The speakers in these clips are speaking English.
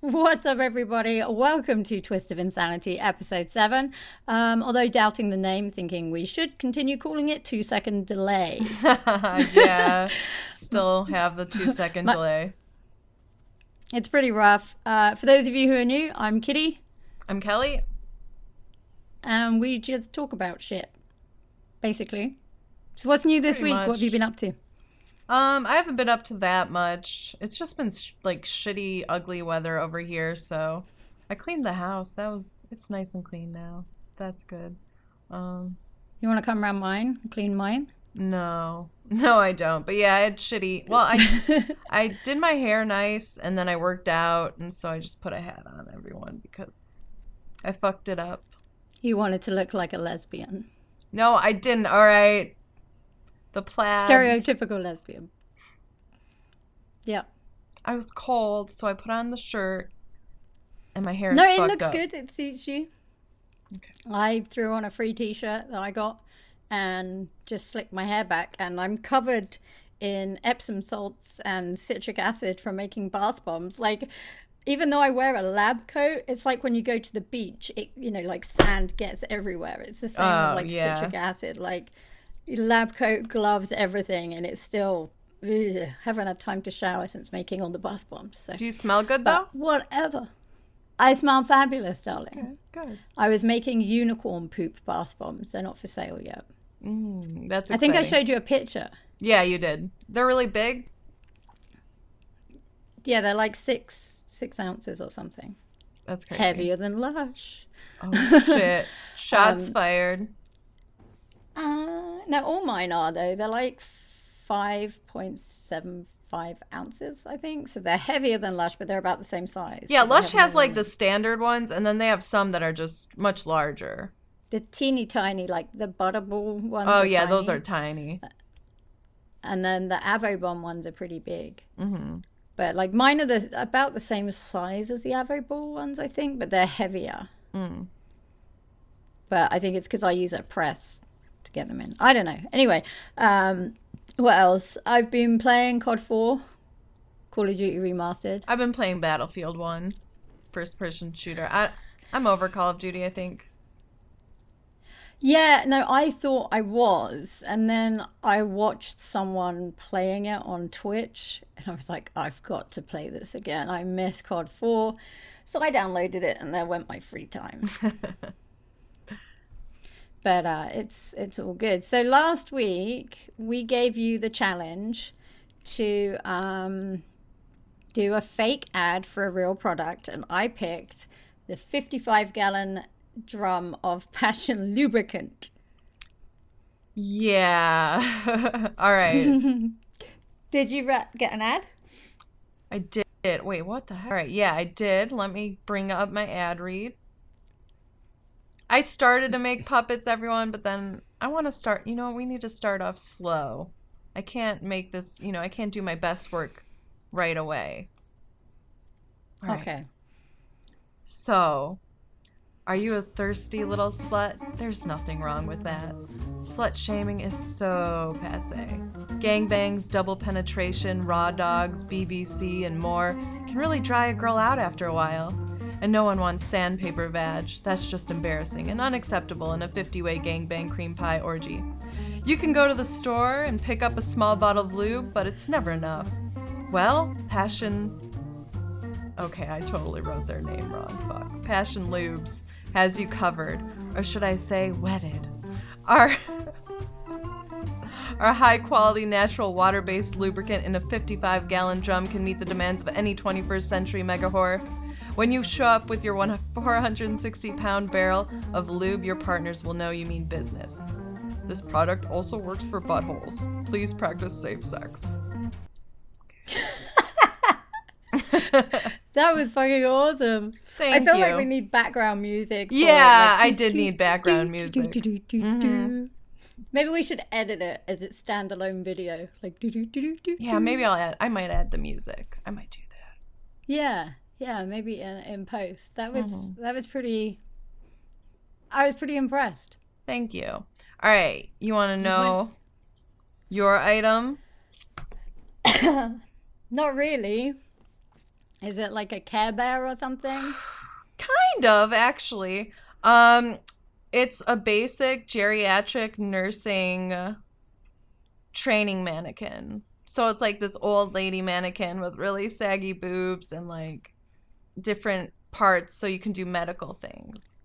What's up, everybody? Welcome to Twist of Insanity, episode 7. Although doubting the name, thinking we should continue calling it 2-second delay. Yeah, still have the 2-second delay. It's pretty rough. For those of you who are new, I'm Kitty. I'm Kelly. And we just talk about shit, basically. So what's new this week? What have you been up to? I haven't been up to that much. It's just been shitty, ugly weather over here, so I cleaned the house. It's nice and clean now, so that's good. You want to come around mine and clean mine? No, I don't. But yeah, I had shitty. Well, I did my hair nice, and then I worked out, and so I just put a hat on everyone because I fucked it up. You wanted to look like a lesbian. No, I didn't. All right. The plaid. Stereotypical lesbian. Yeah. I was cold, so I put on the shirt, and my hair is fucked up. No, it looks good. It suits you. Okay. I threw on a free t-shirt that I got and just slicked my hair back, and I'm covered in Epsom salts and citric acid from making bath bombs. Like, even though I wear a lab coat, it's like when you go to the beach, it, like sand gets everywhere. It's the same with citric acid. Like, lab coat, gloves, everything, and it's still haven't had time to shower since making all the bath bombs. So. Do you smell good though? Whatever. I smell fabulous, darling. Good. I was making unicorn poop bath bombs. They're not for sale yet. That's exciting. I think I showed you a picture. Yeah, you did. They're really big. Yeah, they're like six ounces or something. That's crazy. Heavier than Lush. Oh shit! Shots fired. No, all mine are though. They're like 5.75 ounces, I think. So they're heavier than Lush, but they're about the same size. Yeah, so Lush has like the standard ones, and then they have some that are just much larger. The teeny tiny, like the Butterball ones. Oh yeah, tiny. Those are tiny. And then the Avobomb ones are pretty big. Mm-hmm. But like mine are about the same size as the Avoball ones, I think, but they're heavier. Mm. But I think it's because I use a press to get them in. I don't know. Anyway, what else? I've been playing COD 4, Call of Duty Remastered. I've been playing Battlefield 1, first-person shooter. I'm over Call of Duty, I think. Yeah, no, I thought I was, and then I watched someone playing it on Twitch, and I was like, I've got to play this again. I miss COD 4, so I downloaded it, and there went my free time. But it's all good. So last week, we gave you the challenge to do a fake ad for a real product, and I picked the 55-gallon drum of Passion lubricant. Yeah. All right. Did you get an ad? I did. Wait, what the heck? All right. Yeah, I did. Let me bring up my ad read. I started to make puppets, everyone, but then I want to start, we need to start off slow. I can't make this, I can't do my best work right away. All right. Okay. So, are you a thirsty little slut? There's nothing wrong with that. Slut shaming is so passé. Gangbangs, double penetration, raw dogs, BBC, and more can really dry a girl out after a while. And no one wants sandpaper vag. That's just embarrassing and unacceptable in a 50-way gangbang cream pie orgy. You can go to the store and pick up a small bottle of lube, but it's never enough. Well, Passion... Okay, I totally wrote their name wrong. Fuck. Passion Lubes has you covered. Or should I say, wetted. Our high-quality, natural, water-based lubricant in a 55-gallon drum can meet the demands of any 21st century mega whore. When you show up with your 460-pound barrel of lube, your partners will know you mean business. This product also works for buttholes. Please practice safe sex. That was fucking awesome. Thank you. I feel you. like we need background music. Yeah, I did need background music. Mm-hmm. Maybe we should edit it as its standalone video. Like Yeah, maybe I might add the music. I might do that. Yeah, maybe in post. That was pretty. I was pretty impressed. Thank you. All right, you want to know your item? Not really. Is it like a Care Bear or something? Kind of, actually. Um, it's a basic geriatric nursing training mannequin. So it's like this old lady mannequin with really saggy boobs and like different parts so you can do medical things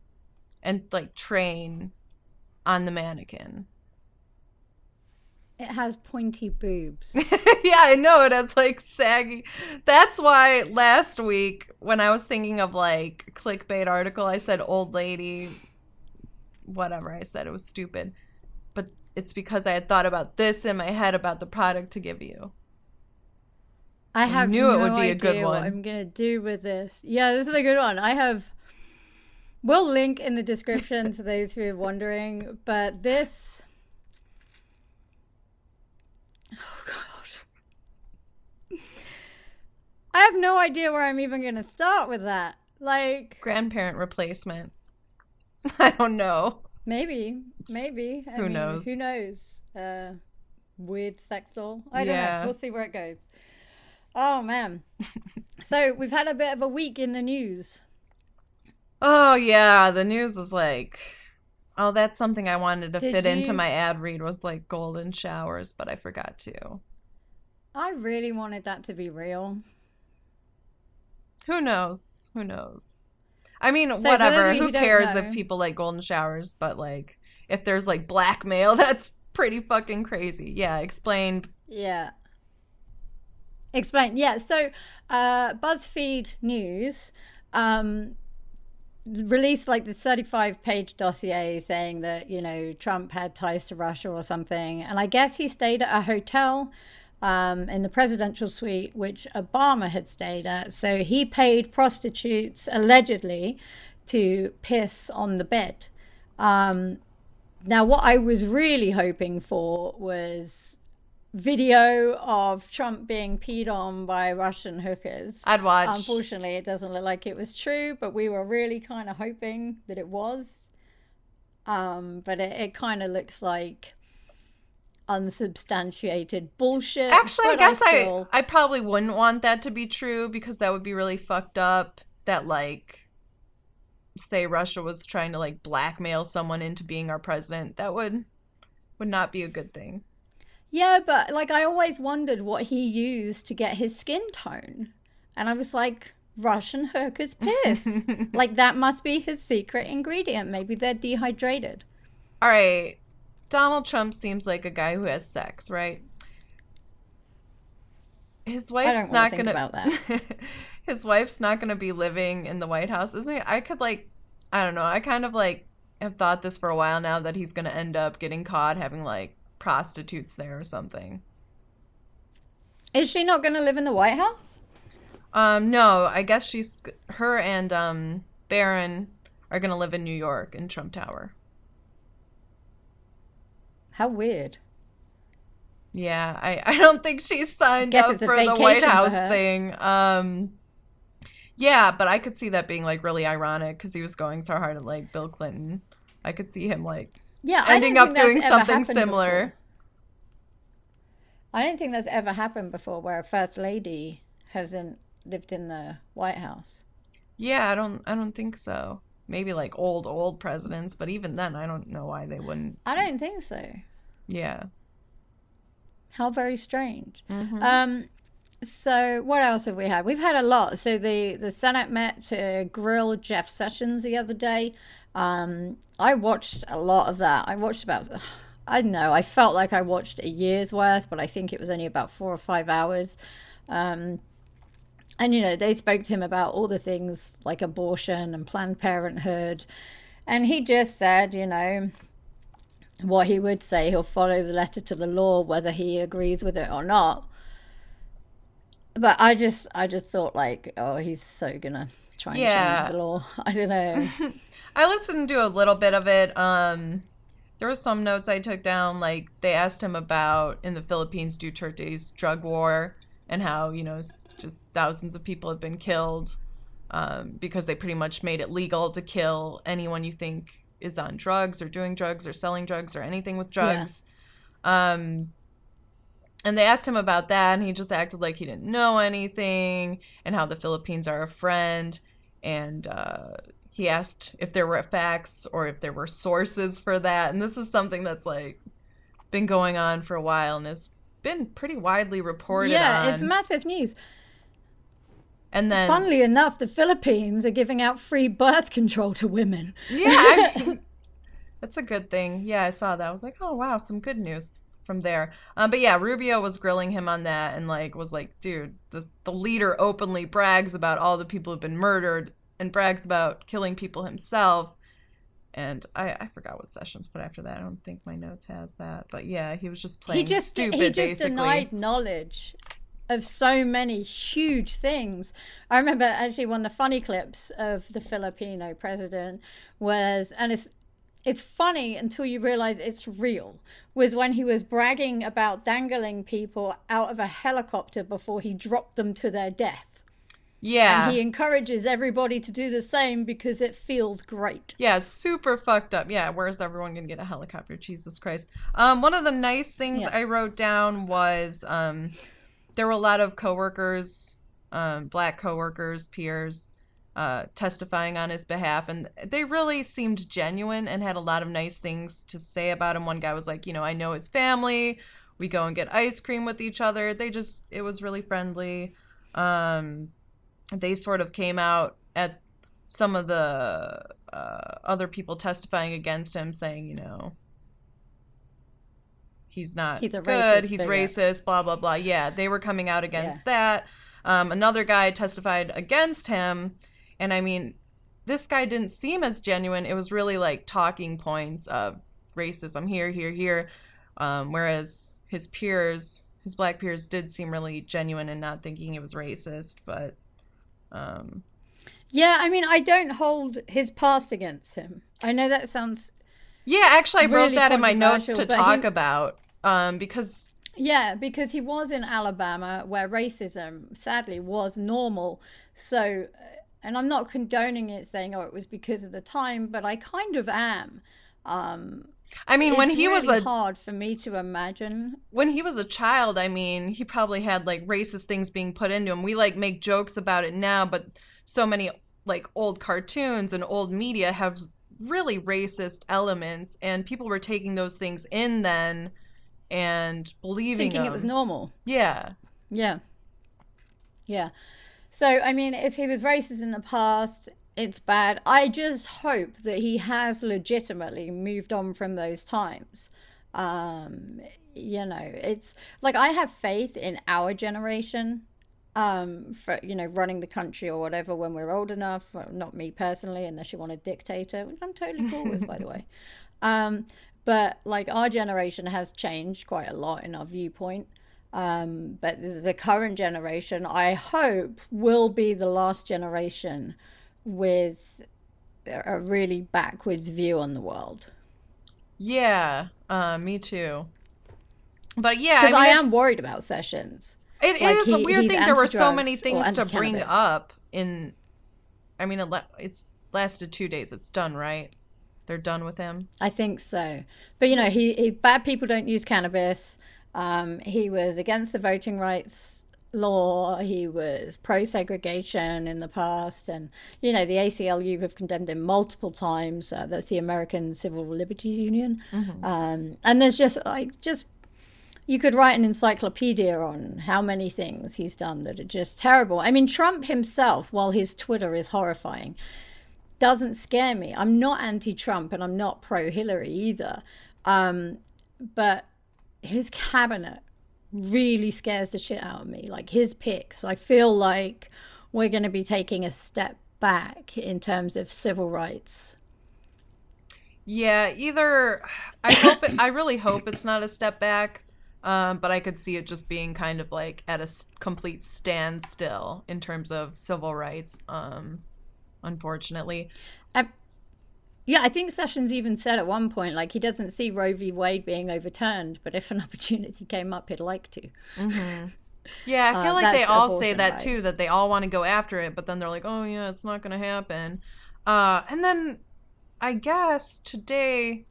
and like train on the mannequin. It has pointy boobs. Yeah, I know it has like saggy. That's why last week when I was thinking of like clickbait article, I said old lady, whatever I said, it was stupid. But it's because I had thought about this in my head about the product to give you. I I have knew it would no be a good idea what one. I'm gonna do with this. Yeah, this is a good one. We'll link in the description to those who are wondering, but this. Oh god. I have no idea where I'm even gonna start with that. Like, Grandparent replacement. I don't know. maybe. I Who mean, knows? who knows? Weird sex doll. I don't know. Yeah. We'll see where it goes. Oh man. So we've had a bit of a week in the news. Oh yeah, the news was like, oh, that's something I wanted to Did fit into you? my ad read was like golden showers, but I forgot to. I really wanted that to be real. Who knows? Who knows? I mean, So for those whatever. of you Who who don't cares if know, people like golden showers, but like if there's like blackmail, that's pretty fucking crazy. Yeah, explain. yeah. Explain. Yeah. So, BuzzFeed News released like the 35-page dossier saying that, Trump had ties to Russia or something. And I guess he stayed at a hotel in the presidential suite, which Obama had stayed at. So he paid prostitutes, allegedly, to piss on the bed. Now, what I was really hoping for was video of Trump being peed on by Russian hookers. I'd watch. Unfortunately, it doesn't look like it was true, but we were really kind of hoping that it was. But it kind of looks like unsubstantiated bullshit. Actually, I But guess still, I probably wouldn't want that to be true because that would be really fucked up. That like, say Russia was trying to like blackmail someone into being our president. That would not be a good thing. yeah, but like I always wondered what he used to get his skin tone. And I was like, Russian hookers piss. Like that must be his secret ingredient. Maybe they're dehydrated. All right. Donald Trump seems like a guy who has sex, right? His I wife's don't want not to think gonna about that. his wife's not gonna be living in the White House, isn't it? I could like I don't know, I kind of like have thought this for a while now that he's gonna end up getting caught having like prostitutes there or something. Is she not going to live in the White House? No, I guess her and Barron are gonna live in New York in Trump Tower. How weird. Yeah, I don't think she's signed Guess up it's a for the White vacation for House her. thing. Yeah, but I could see that being like really ironic because he was going so hard at like Bill Clinton. I could see him like Yeah, I ending don't up think that's doing ever something happened similar. before. I don't think that's ever happened before where a first lady hasn't lived in the White House. Yeah, I don't think so. Maybe like old presidents, but even then I don't know why they wouldn't. I don't think so. Yeah. How very strange. Mm-hmm. So what else have we had? We've had a lot. So the Senate met to grill Jeff Sessions the other day. I watched a lot of that. I watched about, I don't know, I felt like I watched a year's worth, but I think it was only about 4 or 5 hours. And they spoke to him about all the things like abortion and Planned Parenthood. And he just said, what he would say. He'll follow the letter to the law, whether he agrees with it or not. But I just thought like, oh, he's so gonna try and change the law. I don't know. I listened to a little bit of it. There were some notes I took down. Like they asked him about in the Philippines, Duterte's drug war and how just thousands of people have been killed because they pretty much made it legal to kill anyone you think is on drugs or doing drugs or selling drugs or anything with drugs. Yeah. And they asked him about that, and he just acted like he didn't know anything, and how the Philippines are a friend. And he asked if there were facts or if there were sources for that. And this is something that's like been going on for a while and has been pretty widely reported Yeah, it's on. massive news. And then, Funnily enough, the Philippines are giving out free birth control to women. yeah, I mean, that's a good thing. Yeah, I saw that. I was like, oh, wow, some good news from there. But yeah, Rubio was grilling him on that and like was like, dude, the leader openly brags about all the people who've been murdered and brags about killing people himself. And I forgot what Sessions put after that. I don't think my notes has that. But yeah, he was just playing stupid, he just basically. denied knowledge of so many huge things. I remember actually one of the funny clips of the Filipino president was, and it's funny until you realize it's real, was when he was bragging about dangling people out of a helicopter before he dropped them to their death. And Yeah. he encourages everybody to do the same because it feels great. Yeah, super fucked up. Yeah, where's everyone gonna get a helicopter? Jesus Christ. One of the nice things Yeah. I wrote down was there were a lot of coworkers, black coworkers, peers, testifying on his behalf, and they really seemed genuine and had a lot of nice things to say about him. One guy was like, I know his family. We go and get ice cream with each other. It was really friendly. They sort of came out at some of the other people testifying against him, saying, he's not He's a good, racist he's bigot. racist, blah, blah, blah. Yeah, they were coming out against that. Another guy testified against him, and I mean, this guy didn't seem as genuine. It was really like talking points of racism here, here, here, whereas his black peers did seem really genuine and not thinking he was racist, but... Yeah, I mean, I don't hold his past against him. I know that sounds Yeah, actually, I wrote really that in my notes to controversial, but talk about, because... yeah, because he was in Alabama where racism sadly was normal. So, and I'm not condoning it saying, oh, it was because of the time, but I kind of am. I mean, It's really hard for me to imagine. when he was a child, I mean, he probably had like racist things being put into him. We like make jokes about it now, but so many like old cartoons and old media have really racist elements, and people were taking those things in then and believing Thinking them. it was normal. Yeah. Yeah. Yeah. So, I mean, if he was racist in the past, it's bad. I just hope that he has legitimately moved on from those times. Um, it's like I have faith in our generation for, running the country or whatever when we're old enough. Well, not me personally, unless you want a dictator, which I'm totally cool with, by the way. But like our generation has changed quite a lot in our viewpoint. But the current generation, I hope, will be the last generation with a really backwards view on the world. Yeah, me too. But yeah, Because I I mean, am worried about Sessions. it Like is a weird he's thing. There were so many anti-drugs or things to bring anti-cannabis. up in. I mean, it's lasted 2 days. It's done, right? They're done with him. I think so. But he bad people don't use cannabis. He was against the voting rights law. He was pro segregation in the past, and the ACLU have condemned him multiple times. That's the American Civil Liberties Union. And there's just you could write an encyclopedia on how many things he's done that are just terrible. I mean, Trump himself, while his Twitter is horrifying, doesn't scare me. I'm not anti-Trump and I'm not pro-Hillary either. But his cabinet really scares the shit out of me. Like his picks, I feel like we're going to be taking a step back in terms of civil rights. Yeah, either I really hope it's not a step back, but I could see it just being kind of like at a complete standstill in terms of civil rights. Unfortunately. Yeah, I think Sessions even said at one point, like, he doesn't see Roe v. Wade being overturned, but if an opportunity came up, he'd like to. Yeah, I feel like they That's all say abortion that rights. too, that they all want to go after it, but then they're like, oh yeah, it's not going to happen. And then I guess today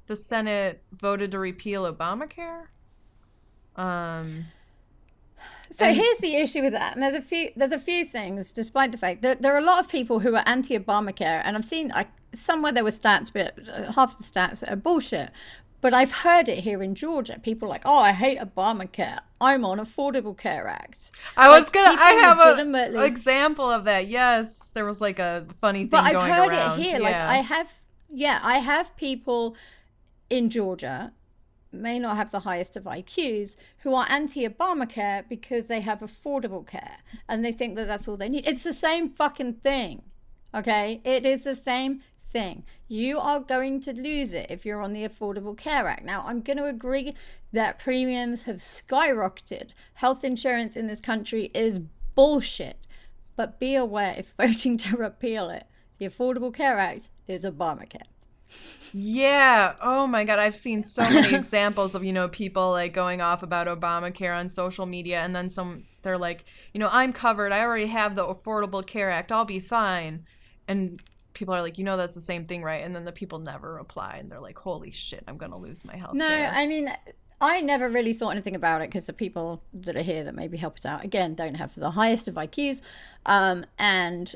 the Senate voted to repeal Obamacare. Um, So and here's the issue with that, and there's a few things, despite the fact that there are a lot of people who are anti-Obamacare, and I've seen somewhere there were stats, but half the stats are bullshit. But I've heard it here in Georgia. People are like, oh, I hate Obamacare. I'm on Affordable Care Act. Like I people have a legitimately. example of that. Yes, there was like a funny But thing I've going heard it around. here. Like Yeah. I have people in Georgia may not have the highest of IQs who are anti-Obamacare because they have affordable care and they think that that's all they need. It's the same fucking thing. Okay? It is the same thing. You are going to lose it if you're on the Affordable Care Act. Now, I'm going to agree that premiums have skyrocketed. Health insurance in this country is bullshit. But be aware if voting to repeal it, the Affordable Care Act is Obamacare. Yeah. Oh my God. I've seen so many examples of, people like going off about Obamacare on social media, and then they're like, I'm covered. I already have the Affordable Care Act. I'll be fine. And people are like, that's the same thing, right? And then the people never reply, and they're like, holy shit, I'm going to lose my health No, care. I mean, I never really thought anything about it because the people that are here that maybe help us out, again, don't have the highest of IQs. And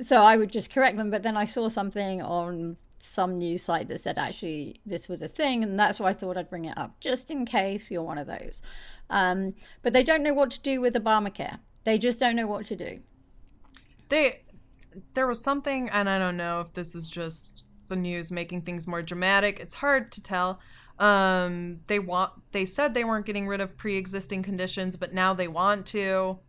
so I would just correct them. But then I saw something on some news site that said actually this was a thing. And that's why I thought I'd bring it up just in case you're one of those. But they don't know what to do with Obamacare. They just don't know what to do. There was something, and I don't know if this is just the news making things more dramatic. It's hard to tell. They said they weren't getting rid of pre-existing conditions, but now they want to.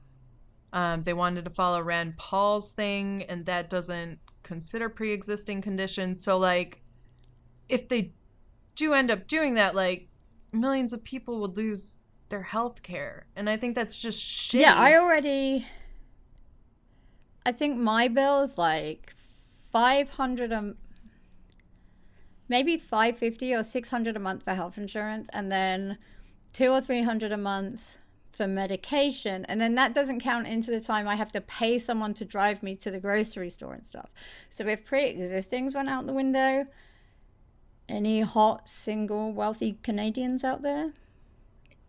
They wanted to follow Rand Paul's thing, and that doesn't consider pre-existing conditions. So, like, if they do end up doing that, like, millions of people would lose their health care. And I think that's just shitty. Yeah, I think my bill is like 500 maybe 550 or 600 a month for health insurance, and then 2 or 300 a month for medication, and then that doesn't count into the time I have to pay someone to drive me to the grocery store and stuff. So if pre-existings went out the window, any hot single wealthy Canadians out there,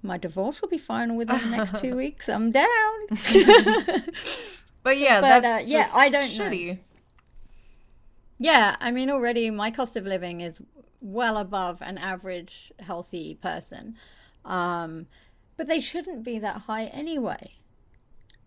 my divorce will be final within the next 2 weeks. I'm down. But yeah, that's yeah, just I don't shitty. know. Yeah, I mean, already my cost of living is well above an average healthy person. But they shouldn't be that high anyway.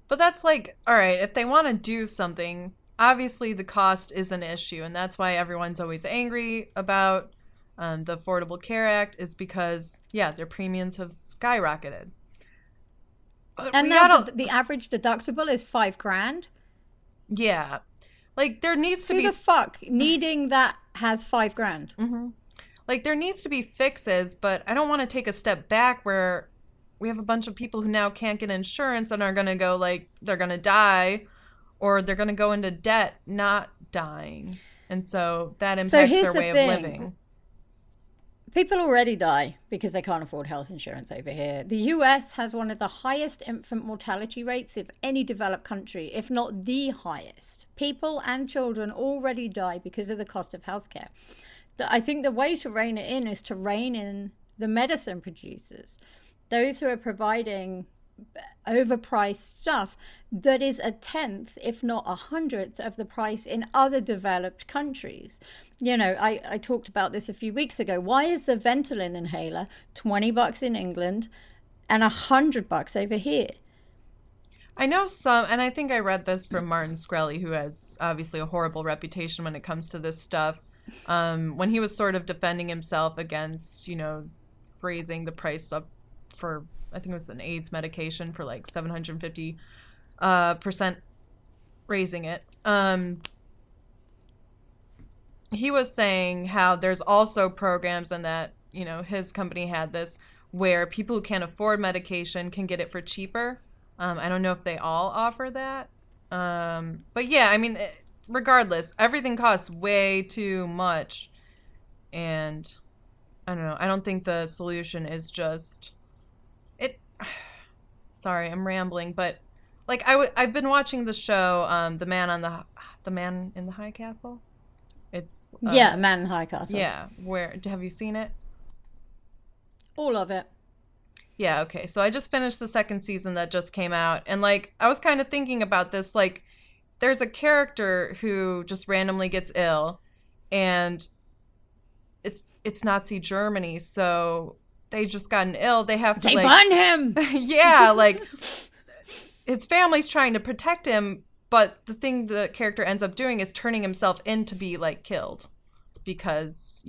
But that's like, all right, if they want to do something, obviously the cost is an issue. And that's why everyone's always angry about the Affordable Care Act, is because, yeah, their premiums have skyrocketed. But And now the average deductible is $5,000. Yeah. Like, there needs to Who be. the fuck needing that has $5,000? Mm-hmm. Like, there needs to be fixes, but I don't want to take a step back where we have a bunch of people who now can't get insurance and are going to go, like, they're going to die, or they're going to go into debt not dying. And so that impacts their way of living. People already die because they can't afford health insurance over here. The US has one of the highest infant mortality rates of any developed country, if not the highest. People and children already die because of the cost of healthcare. I think the way to rein it in is to rein in the medicine producers, those who are providing overpriced stuff that is a tenth, if not 100th, of the price in other developed countries. I talked about this a few weeks ago. Why is the Ventolin inhaler $20 in England and $100 over here? I know some, and I think I read this from Martin Shkreli, who has obviously a horrible reputation when it comes to this stuff. When he was sort of defending himself against, raising the price up for, I think it was an AIDS medication for like 750% raising it. He was saying how there's also programs, and that, his company had this, where people who can't afford medication can get it for cheaper. I don't know if they all offer that. But yeah, I mean, regardless, everything costs way too much. And I don't know. I don't think the solution is just it. Sorry, I'm rambling, but like I've been watching the show, the Man in the High Castle. It's yeah, Man in High Castle. Yeah, have you seen it? All of it. Yeah, okay. So I just finished the second season that just came out. And, like, I was kind of thinking about this. Like, there's a character who just randomly gets ill, and it's Nazi Germany. So they just gotten ill. They have to, They like, burn him! yeah, like, his family's trying to protect him. But the thing the character ends up doing is turning himself in to be, like, killed. Because,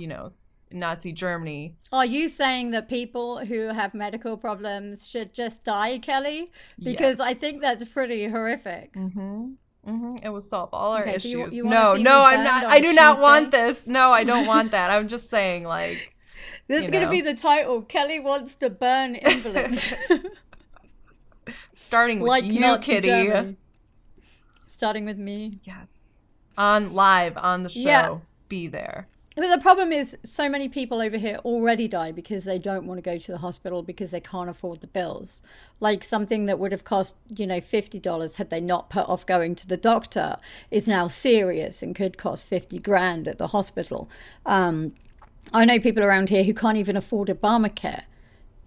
Nazi Germany. Are you saying that people who have medical problems should just die, Kelly? Because I think Yes. that's pretty horrific. It will solve all our Okay, so issues. you want to No, see me no, I'm burned not. on I a do not want Tuesday? this. No, I don't want that. I'm just saying, like, This is going to be the title. Kelly wants to burn invalids. starting with Like you, Nazi Kitty. Germany. Starting with me. Yes. Live on the show. Yeah. Be there. But the problem is, so many people over here already die because they don't want to go to the hospital because they can't afford the bills. Like something that would have cost, $50 had they not put off going to the doctor is now serious and could cost 50 grand at the hospital. I know people around here who can't even afford Obamacare.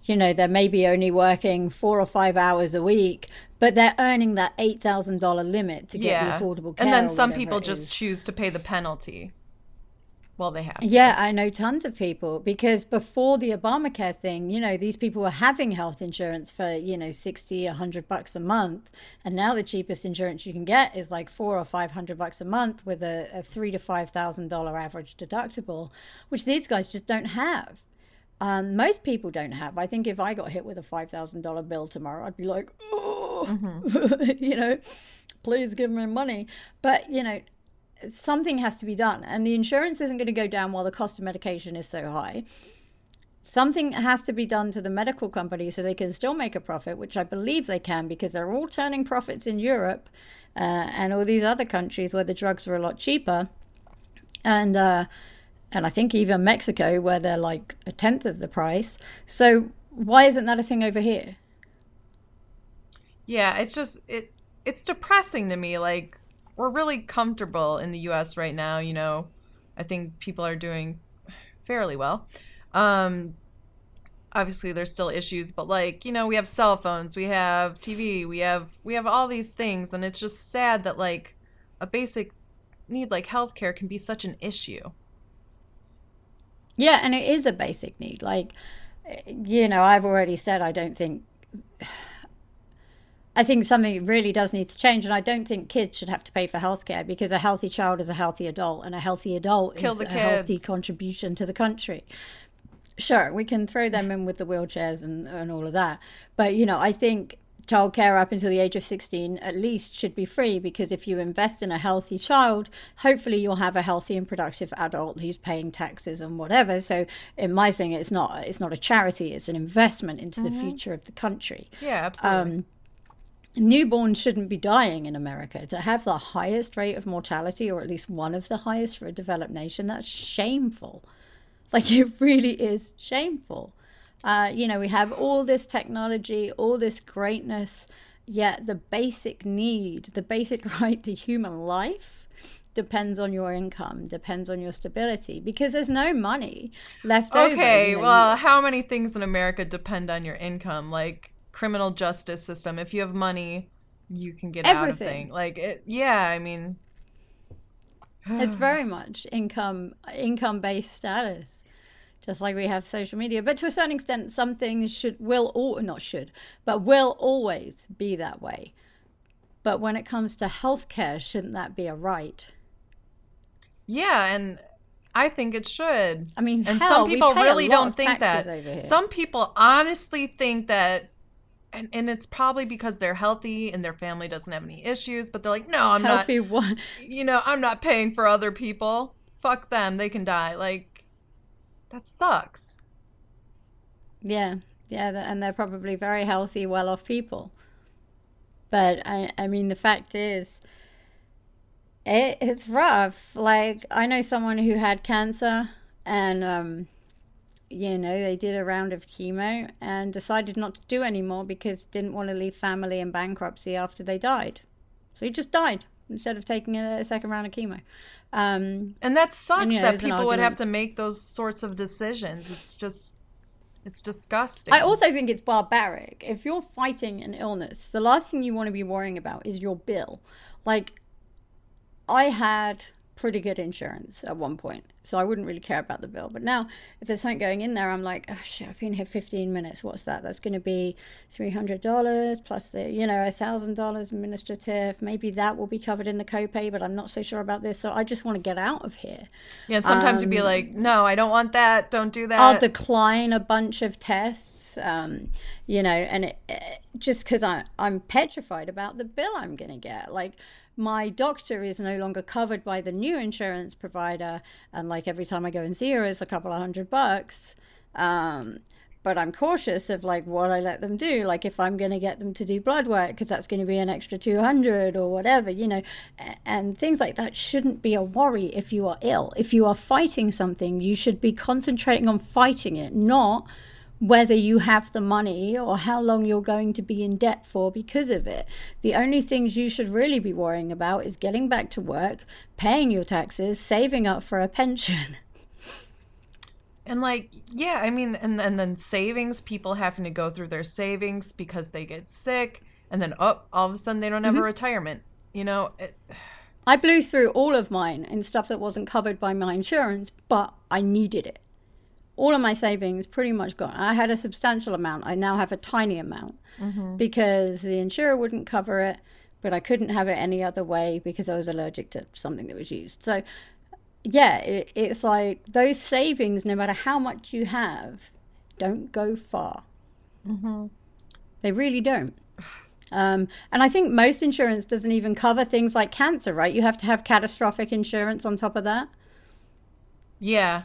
They're maybe only working 4 or 5 hours a week, but they're earning that $8,000 limit to get the affordable care. And then or some whatever people it just is. choose to pay the penalty. Well, they have to. Yeah, I know tons of people because before the Obamacare thing, these people were having health insurance for, 60, $100 a month. And now the cheapest insurance you can get is like 400 or $500 a month with a $3,000 to $5,000 average deductible, which these guys just don't have. Most people don't have. I think if I got hit with a $5,000 bill tomorrow, I'd be like, oh, please give me money. But, something has to be done. And the insurance isn't going to go down while the cost of medication is so high. Something has to be done to the medical company so they can still make a profit, which I believe they can because they're all turning profits in Europe and all these other countries where the drugs are a lot cheaper. And I think even Mexico where they're like a tenth of the price. So why isn't that a thing over here? Yeah, it's just, it's depressing to me. Like, we're really comfortable in the US right now, I think people are doing fairly well. Obviously there's still issues, but like, we have cell phones, we have TV, we have all these things, and it's just sad that like a basic need like healthcare can be such an issue. Yeah, and it is a basic need. Like, I've already said I think something really does need to change, and I don't think kids should have to pay for healthcare because a healthy child is a healthy adult, and a healthy adult Kill is the a healthy kids. contribution to the country. Sure, we can throw them in with the wheelchairs and all of that, but I think childcare up until the age of 16 at least should be free because if you invest in a healthy child, hopefully you'll have a healthy and productive adult who's paying taxes and whatever. So in my thing, it's not a charity; it's an investment into the future of the country. Yeah, absolutely. Newborns shouldn't be dying in America. To have the highest rate of mortality, or at least one of the highest for a developed nation, that's shameful. Like, it really is shameful. We have all this technology, all this greatness, yet the basic need, the basic right to human life depends on your income, depends on your stability, because there's no money left over. Okay, well, how many things in America depend on your income? Like, criminal justice system. If you have money, you can get out of things. Like I mean, it's very much income based status, just like we have social media. But to a certain extent, some things will always be that way. But when it comes to healthcare, shouldn't that be a right? Yeah, and I think it should. I mean, and hell, some people we pay really a lot don't of think taxes that. over here. Some people honestly think that, and it's probably because they're healthy and their family doesn't have any issues, but they're like, no, I'm healthy not. one. I'm not paying for other people. Fuck them, they can die. Like, that sucks. Yeah, and they're probably very healthy, well-off people. But I mean, the fact is, it's rough. Like, I know someone who had cancer, and they did a round of chemo and decided not to do anymore because didn't want to leave family in bankruptcy after they died. So he just died instead of taking a second round of chemo. And that sucks that people would have argument. to make those sorts of decisions. It's just, It's disgusting. I also think it's barbaric. If you're fighting an illness, the last thing you want to be worrying about is your bill. Like, I had pretty good insurance at one point, so I wouldn't really care about the bill. But now, if there's something going in there, I'm like, oh shit, I've been here 15 minutes. What's that? That's going to be $300 plus the, $1,000 administrative. Maybe that will be covered in the copay, but I'm not so sure about this. So I just want to get out of here. Yeah, and sometimes you'd be like, no, I don't want that. Don't do that. I'll decline a bunch of tests, and just because I'm petrified about the bill I'm going to get. Like, my doctor is no longer covered by the new insurance provider, and like every time I go and see her, it's a couple of $100. But I'm cautious of like what I let them do. Like if I'm going to get them to do blood work, because that's going to be an extra 200 or whatever, and things like that shouldn't be a worry if you are ill. If you are fighting something, you should be concentrating on fighting it, not whether you have the money or how long you're going to be in debt for because of it. The only things you should really be worrying about is getting back to work, paying your taxes, saving up for a pension. And like, yeah, I mean, and then savings, people having to go through their savings because they get sick, and then all of a sudden they don't have a retirement. I blew through all of mine in stuff that wasn't covered by my insurance, but I needed it. All of my savings pretty much gone. I had a substantial amount. I now have a tiny amount because the insurer wouldn't cover it, but I couldn't have it any other way because I was allergic to something that was used. So, yeah, it's like those savings, no matter how much you have, don't go far. They really don't. And I think most insurance doesn't even cover things like cancer, right? You have to have catastrophic insurance on top of that. Yeah.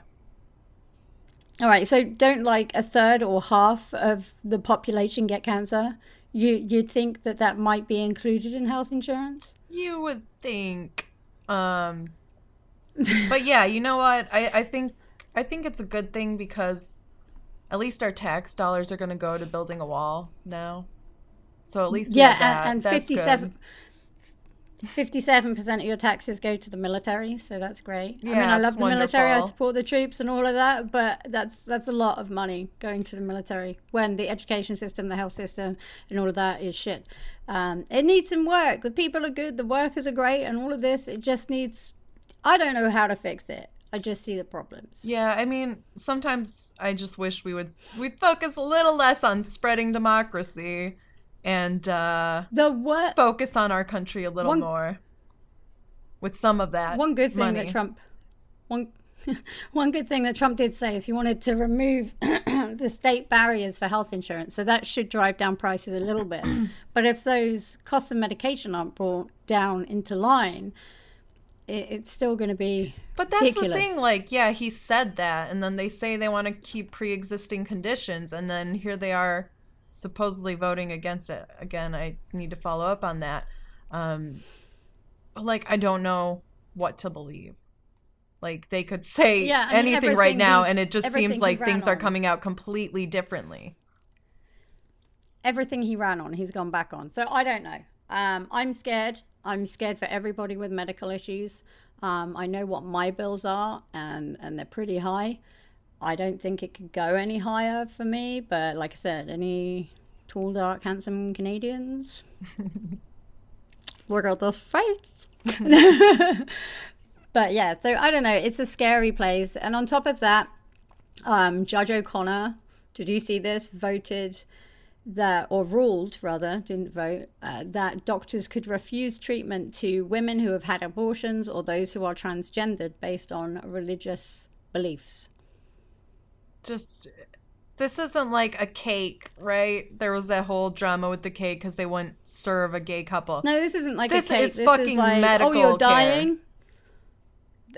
All right, so don't like a third or half of the population get cancer? You'd think that might be included in health insurance? You would think. But yeah, you know what? I think it's a good thing because at least our tax dollars are going to go to building a wall now. So at least we have that. And that's 57% of your taxes go to the military, so that's great. Yeah, I mean, I love the military, I wonderful. support the troops and all of that, but that's a lot of money going to the military when the education system, the health system, and all of that is shit. It needs some work. The people are good, the workers are great, and all of this, it just needs... I don't know how to fix it. I just see the problems. Yeah, I mean, sometimes I just wish we'd focus a little less on spreading democracy and focus on our country a little more with some of that one good thing money. that Trump one good thing that Trump did say is he wanted to remove the state barriers for health insurance, so that should drive down prices a little bit. But if those costs of medication aren't brought down into line, it's still going to be But that's ridiculous. the thing, like, yeah, he said that, and then they say they want to keep pre-existing conditions, and then here they are supposedly voting against it. Again, I need to follow up on that. Like, I don't know what to believe. Like, they could say anything right now, and it just seems like things are coming out completely differently. Everything he ran on, he's gone back on. So I don't know. I'm scared. I'm scared for everybody with medical issues. I know what my bills are, and they're pretty high. I don't think it could go any higher for me, but like I said, any tall, dark, handsome Canadians, look at this face. But yeah, so I don't know. It's a scary place. And on top of that, Judge O'Connor, did you see this, voted that, or ruled rather, didn't vote, that doctors could refuse treatment to women who have had abortions or those who are transgendered based on religious beliefs. Just, this isn't like a cake, right? There was that whole drama with the cake because they wouldn't serve a gay couple. No, this isn't like this a cake. Is fucking like, medical oh, you're dying? care.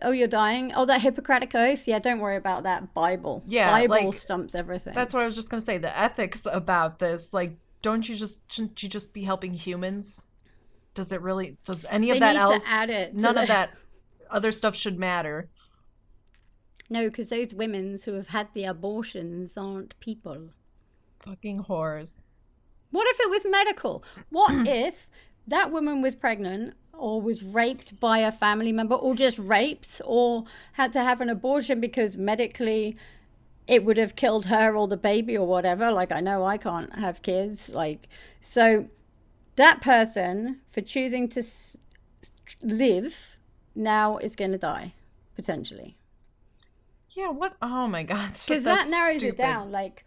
Oh, you're dying? Oh, that Hippocratic Oath? Yeah, don't worry about that. Bible. Yeah, Bible like, stumps everything. That's what I was just going to say. The ethics about this, like, shouldn't you just be helping humans? Does any of that else, none of that other stuff should matter. No, because those women who have had the abortions aren't people. Fucking whores. What if it was medical? What if that woman was pregnant or was raped by a family member or just raped or had to have an abortion because medically it would have killed her or the baby or whatever. Like, I know I can't have kids. Like, so that person, for choosing to live, now is going to die, potentially. Yeah, what? Oh my God. Because that narrows it down. Like,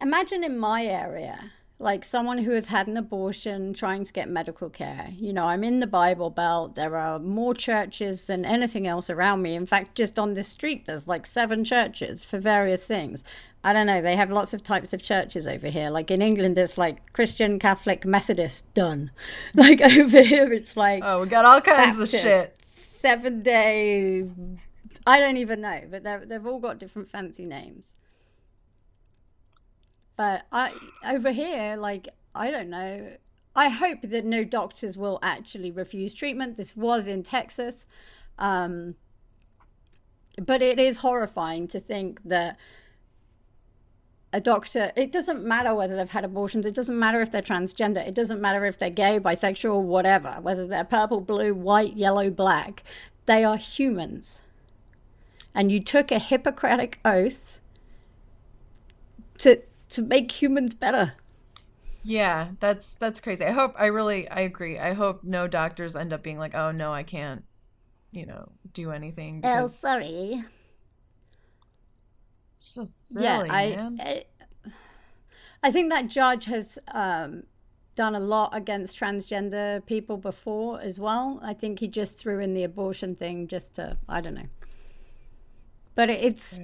imagine in my area, like someone who has had an abortion trying to get medical care. You know, I'm in the Bible Belt. There are more churches than anything else around me. In fact, just on this street, there's like 7 churches for various things. I don't know. They have lots of types of churches over here. Like in England, it's like Christian, Catholic, Methodist, done. Like over here, it's like, oh, we got all kinds Baptist, of shit. 7-day. I don't even know, but they've all got different fancy names. But over here, like, I don't know. I hope that no doctors will actually refuse treatment. This was in Texas. But it is horrifying to think that a doctor, it doesn't matter whether they've had abortions, it doesn't matter if they're transgender, it doesn't matter if they're gay, bisexual, whatever, whether they're purple, blue, white, yellow, black, they are humans. And you took a Hippocratic oath to make humans better. Yeah, that's crazy. I agree. I hope no doctors end up being like, oh no, I can't, do anything. Oh, sorry. It's so silly, man. I think that judge has done a lot against transgender people before as well. I think he just threw in the abortion thing just to, I don't know. But it's...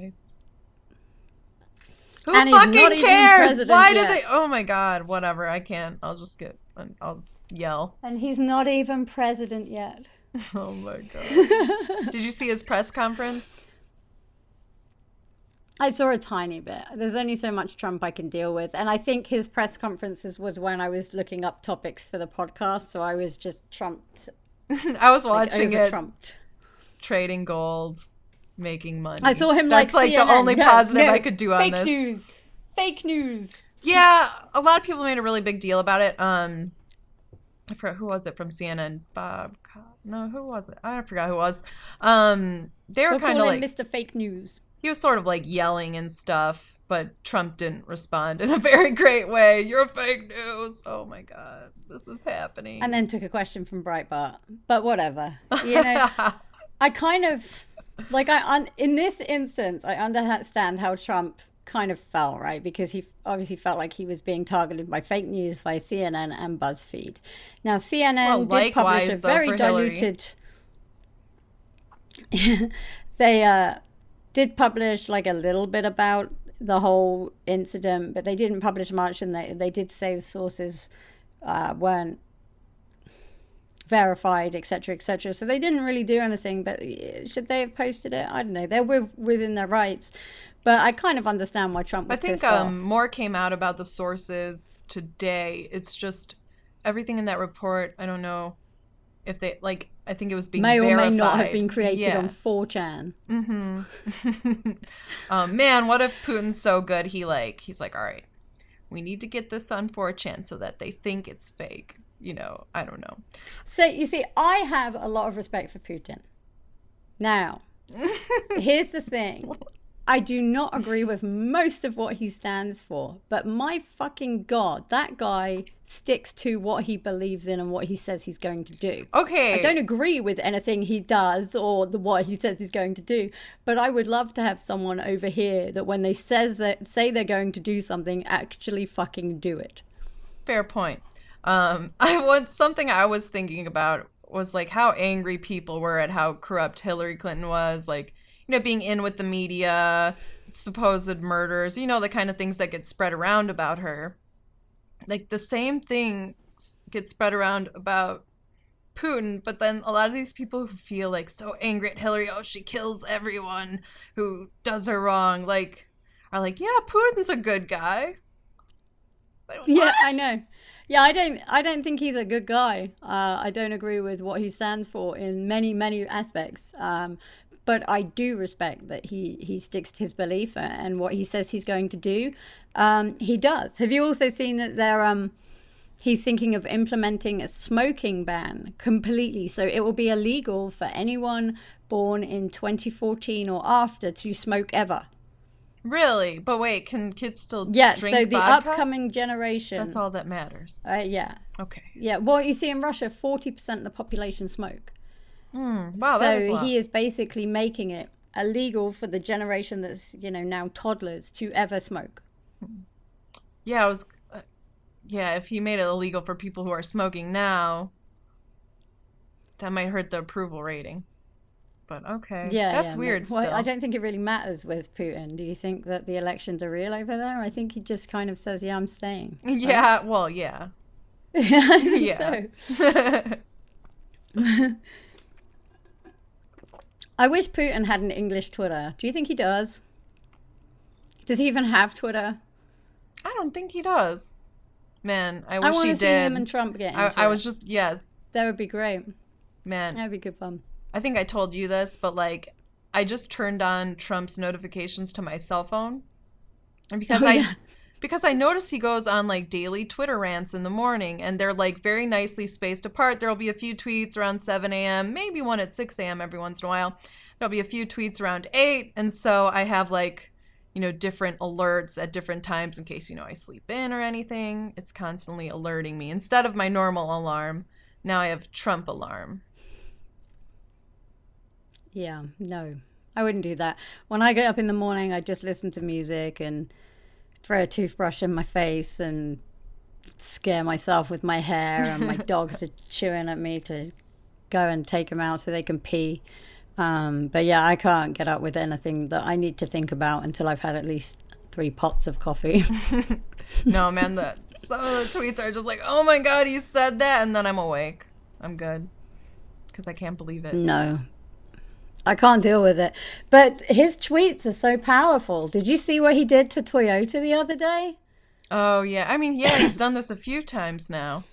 Who fucking cares? Why did they... Oh my God, whatever. I can't. I'll yell. And he's not even president yet. Oh my God. Did you see his press conference? I saw a tiny bit. There's only so much Trump I can deal with. And I think his press conferences was when I was looking up topics for the podcast. So I was just trumped. I was watching it. Trumped. Trading gold, making money. I saw him That's like CNN. The only positive I could do on this. Fake news. Yeah, a lot of people made a really big deal about it. Who was it from CNN? Who was it? I forgot who it was. They were kind of like Mr. Fake News. He was sort of like yelling and stuff, but Trump didn't respond in a very great way. You're fake news. Oh my God, this is happening. And then took a question from Breitbart. But whatever. You know, I kind of, like, in this instance, I understand how Trump kind of felt, right? Because he obviously felt like he was being targeted by fake news by CNN and BuzzFeed. Now, CNN did publish a very diluted... They did publish like a little bit about the whole incident, but they didn't publish much, and they did say the sources weren't verified, etc., etc. So they didn't really do anything. But should they have posted it? I don't know. They're within their rights. But I kind of understand why Trump was pissed off. More came out about the sources today. It's just everything in that report. I don't know if they like. I think it was being may verified. Or may not have been created on 4chan. Mm-hmm. Man, what if Putin's so good? He's like, all right, we need to get this on 4chan so that they think it's fake. I don't know. So you see, I have a lot of respect for Putin. Now, here's the thing. I do not agree with most of what he stands for, but my fucking God, that guy sticks to what he believes in and what he says he's going to do. Okay. I don't agree with anything he does or what he says he's going to do, but I would love to have someone over here that when they say they're going to do something, actually fucking do it. Fair point. Something I was thinking about was like how angry people were at how corrupt Hillary Clinton was, like, being in with the media, supposed murders, the kind of things that get spread around about her. Like the same thing gets spread around about Putin, but then a lot of these people who feel like so angry at Hillary, oh, she kills everyone who does her wrong, like, are like, yeah, Putin's a good guy. Like, yeah, I know. Yeah, I don't think he's a good guy. I don't agree with what he stands for in many, many aspects. But I do respect that he sticks to his belief and what he says he's going to do. He does. Have you also seen that he's thinking of implementing a smoking ban completely? So it will be illegal for anyone born in 2014 or after to smoke ever. Really? But wait, can kids still Yeah, drink so the vodka? upcoming generation. That's all that matters. Yeah. Okay. Yeah. Well, you see, in Russia, 40% of the population smoke. Wow, that is a So lot. he is basically making it illegal for the generation that's, now toddlers to ever smoke. Yeah, I was. Yeah, if he made it illegal for people who are smoking now, that might hurt the approval rating. But okay, Yeah, that's yeah. weird. Well, I Still. don't think it really matters with Putin. Do you think that the elections are real over there? I think he just kind of says, "Yeah, I'm staying." Right? Yeah. Well, yeah. I think Yeah. so. I wish Putin had an English Twitter. Do you think he does? Does he even have Twitter? I don't think he does. Man, I I wish want he to see him did. and Trump get into I it. was just yes, That would be great. man. That would be good fun. I think I told you this, but like, I just turned on Trump's notifications to my cell phone, and Yeah. because I noticed he goes on like daily Twitter rants in the morning, and they're like very nicely spaced apart. There'll be a few tweets around 7 a.m., maybe one at 6 a.m. every once in a while. There'll be a few tweets around 8, and so I have like, different alerts at different times in case, I sleep in or anything. It's constantly alerting me. Instead of my normal alarm, now I have Trump alarm. Yeah, no, I wouldn't do that. When I get up in the morning, I just listen to music and throw a toothbrush in my face and scare myself with my hair. And my dogs are chewing at me to go and take them out so they can pee. But yeah, I can't get up with anything that I need to think about until I've had at least 3 pots of coffee. No, man, some of the tweets are just like, oh my God, he said that. And then I'm awake. I'm good. Because I can't believe it. No, I can't deal with it. But his tweets are so powerful. Did you see what he did to Toyota the other day? Oh, yeah. I mean, yeah, he's done this a few times now.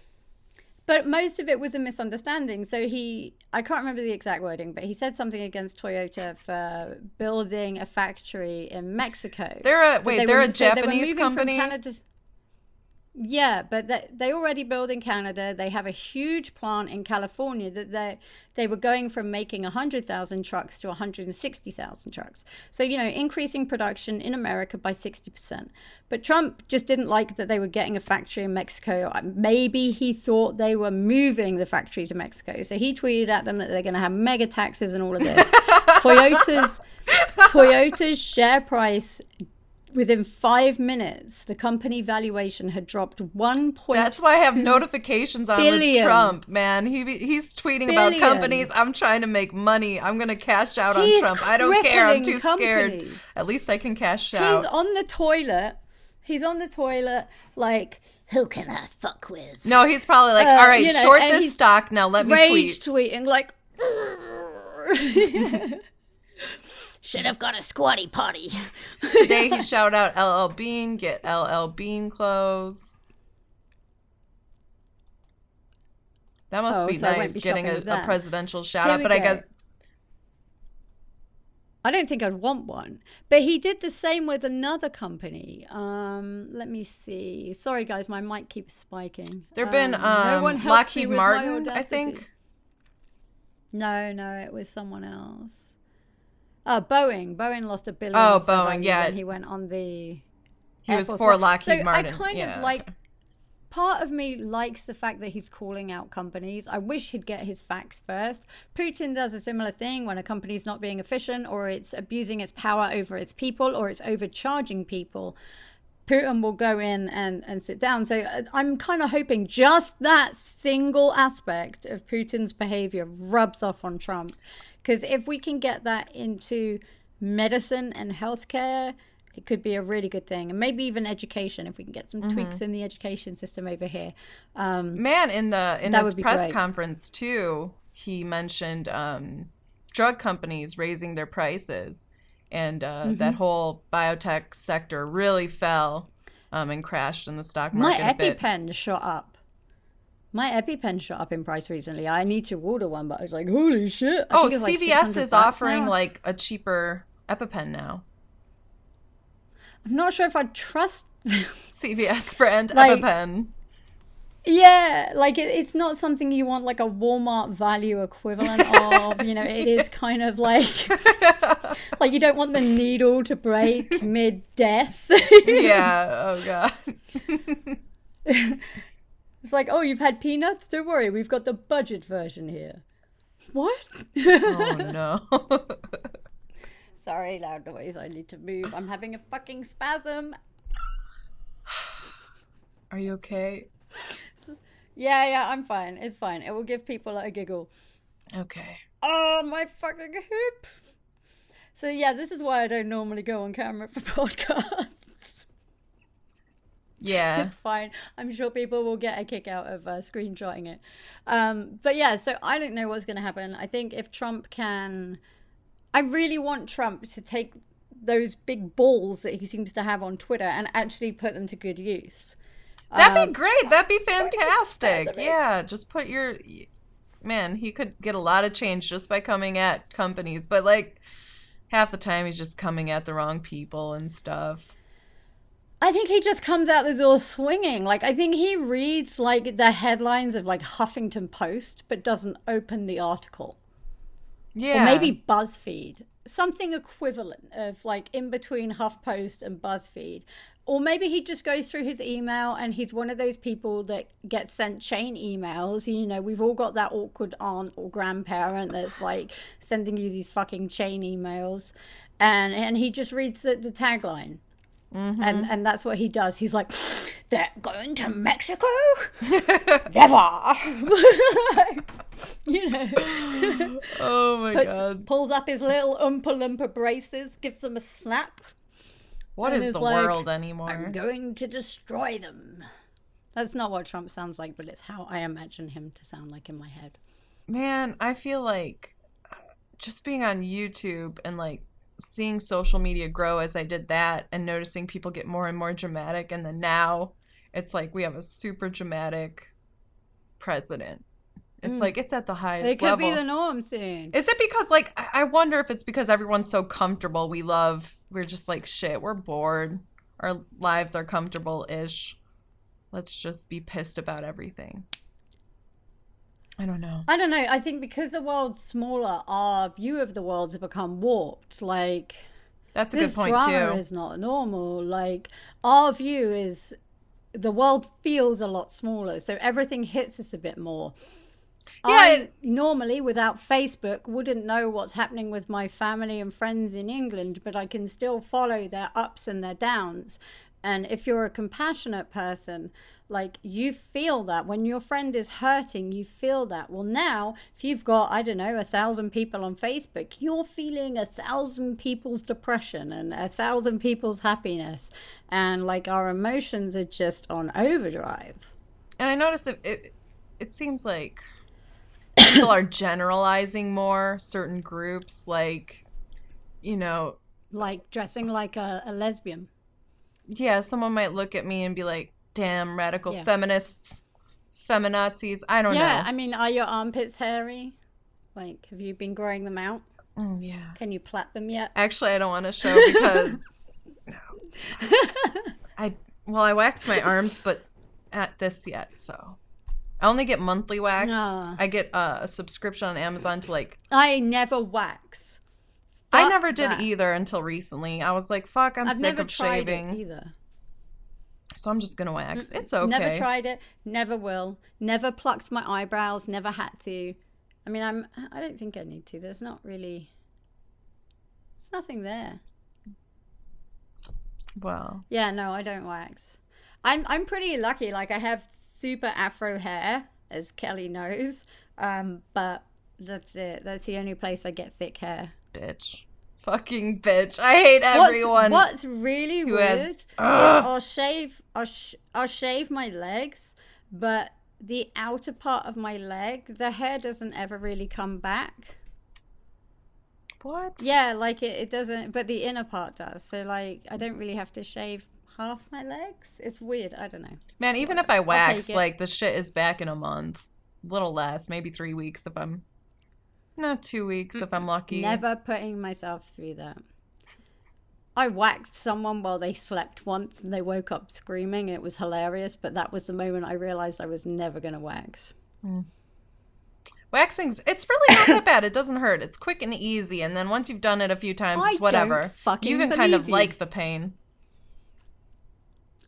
But most of it was a misunderstanding. So I can't remember the exact wording, but he said something against Toyota for building a factory in Mexico. They're a So they were Japanese moving from company? Canada. Yeah, but they already build in Canada. They have a huge plant in California that they were going from making 100,000 trucks to 160,000 trucks. So, increasing production in America by 60%. But Trump just didn't like that they were getting a factory in Mexico. Maybe he thought they were moving the factory to Mexico. So he tweeted at them that they're going to have mega taxes and all of this. Toyota's share price, within 5 minutes, the company valuation had dropped 1 point. That's why I have notifications on with Trump, man. He's tweeting about companies. I'm trying to make money. I'm going to cash out on Trump. I don't care. I'm too scared. At least I can cash out. He's on the toilet. Like, who can I fuck with? No, he's probably like, all right, short this stock. Now let me rage tweet. Tweeting like, should have got a squatty potty. Today he shouted out LL Bean, get LL Bean clothes. That must be nice, getting a presidential shout out. But I guess I don't think I'd want one. But he did the same with another company. Let me see. Sorry, guys, my mic keeps spiking. There've been no one helped Lockheed me with Martin, my I think. No, it was someone else. Boeing. Boeing lost $1 billion. Oh, Boeing, yeah. When he went on the. He was for Lockheed Martin. I kind of like. Part of me likes the fact that he's calling out companies. I wish he'd get his facts first. Putin does a similar thing when a company's not being efficient, or it's abusing its power over its people, or it's overcharging people. Putin will go in and sit down. So I'm kind of hoping just that single aspect of Putin's behavior rubs off on Trump. Because if we can get that into medicine and healthcare, it could be a really good thing. And maybe even education, if we can get some tweaks in the education system over here. Man, in his press conference, too, he mentioned drug companies raising their prices. And that whole biotech sector really fell and crashed in the stock market a bit. My EpiPen shot up. My EpiPen shot up in price recently. I need to order one, but I was like, holy shit. CVS is offering like a cheaper EpiPen now. I'm not sure if I'd trust CVS brand EpiPen. Yeah, like it's not something you want like a Walmart value equivalent of. It is kind of like you don't want the needle to break mid-death. Yeah. Oh god. It's like, oh, you've had peanuts? Don't worry, we've got the budget version here. What? Oh no. Sorry, loud noise. I need to move. I'm having a fucking spasm. Are you okay? Yeah, I'm fine. It's fine. It will give people a giggle. Okay. Oh, my fucking hip. So yeah, this is why I don't normally go on camera for podcasts. Yeah. It's fine. I'm sure people will get a kick out of screenshotting it. But yeah, so I don't know what's going to happen. I think if Trump can... I really want Trump to take those big balls that he seems to have on Twitter and actually put them to good use. That'd be great. That'd be fantastic. Yeah, just put your... Man, he could get a lot of change just by coming at companies. But, like, half the time he's just coming at the wrong people and stuff. I think he just comes out the door swinging. Like, I think he reads, like, the headlines of, like, Huffington Post, but doesn't open the article. Yeah. Or maybe BuzzFeed. Something equivalent of, like, in between HuffPost and BuzzFeed. Or maybe he just goes through his email and he's one of those people that gets sent chain emails. We've all got that awkward aunt or grandparent that's, like, sending you these fucking chain emails. And he just reads the tagline. Mm-hmm. And that's what he does. He's like, they're going to Mexico? Never. Oh my god. Pulls up his little Oompa Loompa braces, gives them a slap. What is the world anymore? I'm going to destroy them. That's not what Trump sounds like, but it's how I imagine him to sound like in my head. Man, I feel like just being on YouTube and, like, seeing social media grow as I did that and noticing people get more and more dramatic, and then now it's like we have a super dramatic president. It's like it's at the highest level. It could be the norm soon. Is it because, like, I wonder if it's because everyone's so comfortable. We're just like, shit, we're bored. Our lives are comfortable-ish. Let's just be pissed about everything. I don't know. I think because the world's smaller, our view of the world has become warped. Like, that's a good point too. This drama is not normal. Like, our view is the world feels a lot smaller, so everything hits us a bit more. Yeah, I normally, without Facebook, wouldn't know what's happening with my family and friends in England, but I can still follow their ups and their downs. And if you're a compassionate person, like, you feel that when your friend is hurting, you feel that. Well, now, if you've got, 1,000 people on Facebook, you're feeling 1,000 people's depression and 1,000 people's happiness. And, like, our emotions are just on overdrive. And I noticed it seems like people are generalizing more certain groups, like, like dressing like a lesbian. Yeah, someone might look at me and be like, damn, radical feminists, feminazis. I don't know. Yeah, I mean, are your armpits hairy? Like, have you been growing them out? Yeah. Can you plait them yet? Actually, I don't want to show because no. I wax my arms, but at this yet, so I only get monthly wax. I get a subscription on Amazon to, like... I never wax. I never did either until recently. I was like, fuck, I'm sick of shaving. I've never tried it either. So I'm just going to wax. It's okay. Never tried it. Never will. Never plucked my eyebrows. Never had to. I mean, I don't think I need to. There's not really... There's nothing there. Well. Yeah, no, I don't wax. I'm pretty lucky. Like, I have super afro hair, as Kelly knows. But that's it. That's the only place I get thick hair. Bitch. Fucking bitch. I hate everyone. What's really weird is I'll shave my legs, but the outer part of my leg, the hair doesn't ever really come back. What? Yeah, like it doesn't, but the inner part does. So, like, I don't really have to shave half my legs. It's weird. I don't know. Man, even if I wax, like, the shit is back in a month. A little less, maybe 3 weeks if I'm... Not 2 weeks if I'm lucky. Never putting myself through that. I whacked someone while they slept once and they woke up screaming. It was hilarious, but that was the moment I realized I was never going to wax. Mm. Waxing's, it's really not that bad. It doesn't hurt. It's quick and easy. And then once you've done it a few times, it's whatever. Don't fucking you even kind of like the pain.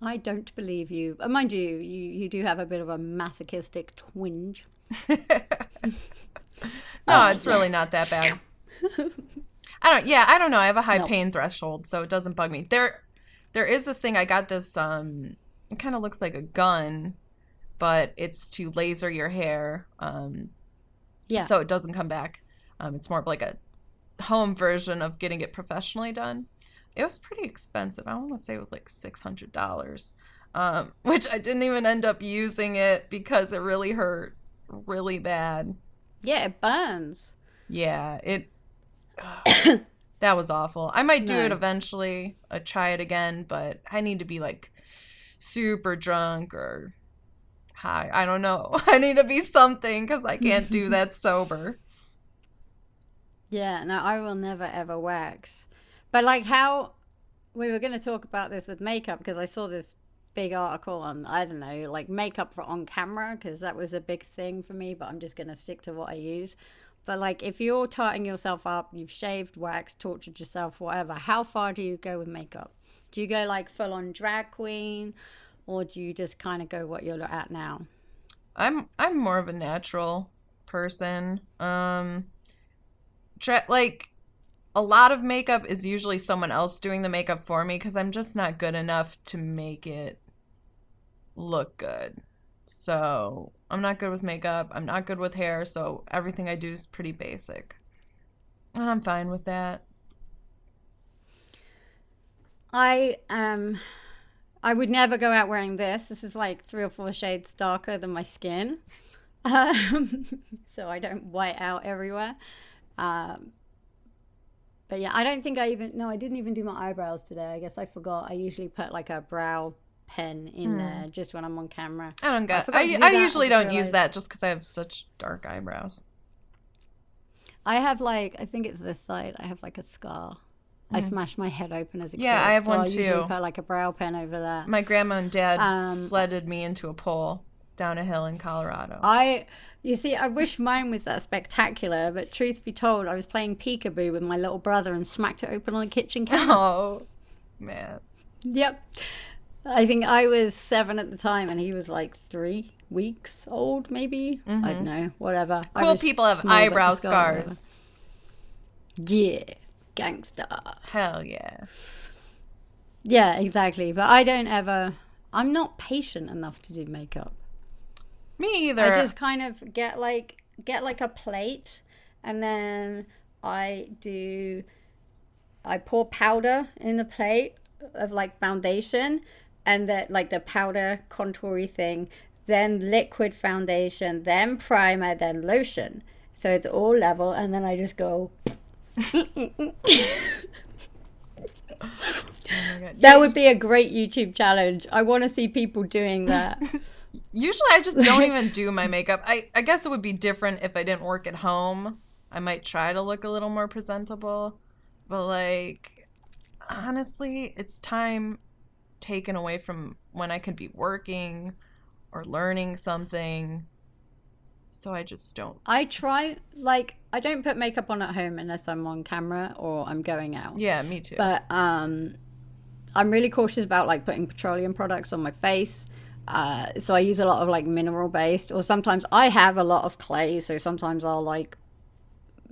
I don't believe you. Mind you, you do have a bit of a masochistic twinge. No, it's really not that bad. I don't know. I have a high pain threshold, so it doesn't bug me. There is this thing. I got this, it kind of looks like a gun, but it's to laser your hair. So it doesn't come back. It's more of like a home version of getting it professionally done. It was pretty expensive. I want to say it was like $600, which I didn't even end up using it because it really hurt really bad. Yeah, it burns. Yeah, that was awful. I might do it eventually. I'd try it again, but I need to be like super drunk or high. I don't know. I need to be something because I can't do that sober. Yeah, no, I will never ever wax. But like how we were going to talk about this with makeup because I saw this big article on, I don't know, like makeup for on camera because that was a big thing for me, but I'm just going to stick to what I use. But like if you're tarting yourself up, you've shaved, waxed, tortured yourself, whatever, how far do you go with makeup? Do you go like full on drag queen or do you just kind of go what you're at now? I'm more of a natural person. Like a lot of makeup is usually someone else doing the makeup for me because I'm just not good enough to make it look good. So I'm not good with makeup. I'm not good with hair. So everything I do is pretty basic. And I'm fine with that. I would never go out wearing this. This is like 3 or 4 shades darker than my skin. So I don't white out everywhere. But yeah, I don't think I didn't even do my eyebrows today. I guess I forgot. I usually put like a brow pen in there just when I'm on camera. I usually don't use that just because I have such dark eyebrows. I have like, I think it's this side. I have like a scar. I smashed my head open as a kid. Yeah, I have one too. I usually put like a brow pen over there. My grandma and dad sledded me into a pole down a hill in Colorado. You see, I wish mine was that spectacular, but truth be told, I was playing peekaboo with my little brother and smacked it open on the kitchen counter. Oh, man. Yep. I think I was 7 at the time, and he was like 3 weeks old, maybe. I don't know, whatever. Cool people have eyebrow scars. Yeah, gangster. Hell yeah. Yeah, exactly. But I'm not patient enough to do makeup. Me either. I just kind of get like a plate, and then I pour powder in the plate of like foundation, and that like the powder contoury thing, then liquid foundation, then primer, then lotion. So it's all level, and then I just go. That would be a great YouTube challenge. I want to see people doing that. Usually I just don't even do my makeup. I guess it would be different if I didn't work at home. I might try to look a little more presentable. But like, honestly, it's time taken away from when I could be working or learning something. So I just don't. I don't put makeup on at home unless I'm on camera or I'm going out. Yeah, me too. But I'm really cautious about like putting petroleum products on my face. So I use a lot of like mineral based, or sometimes I have a lot of clay, so sometimes I'll like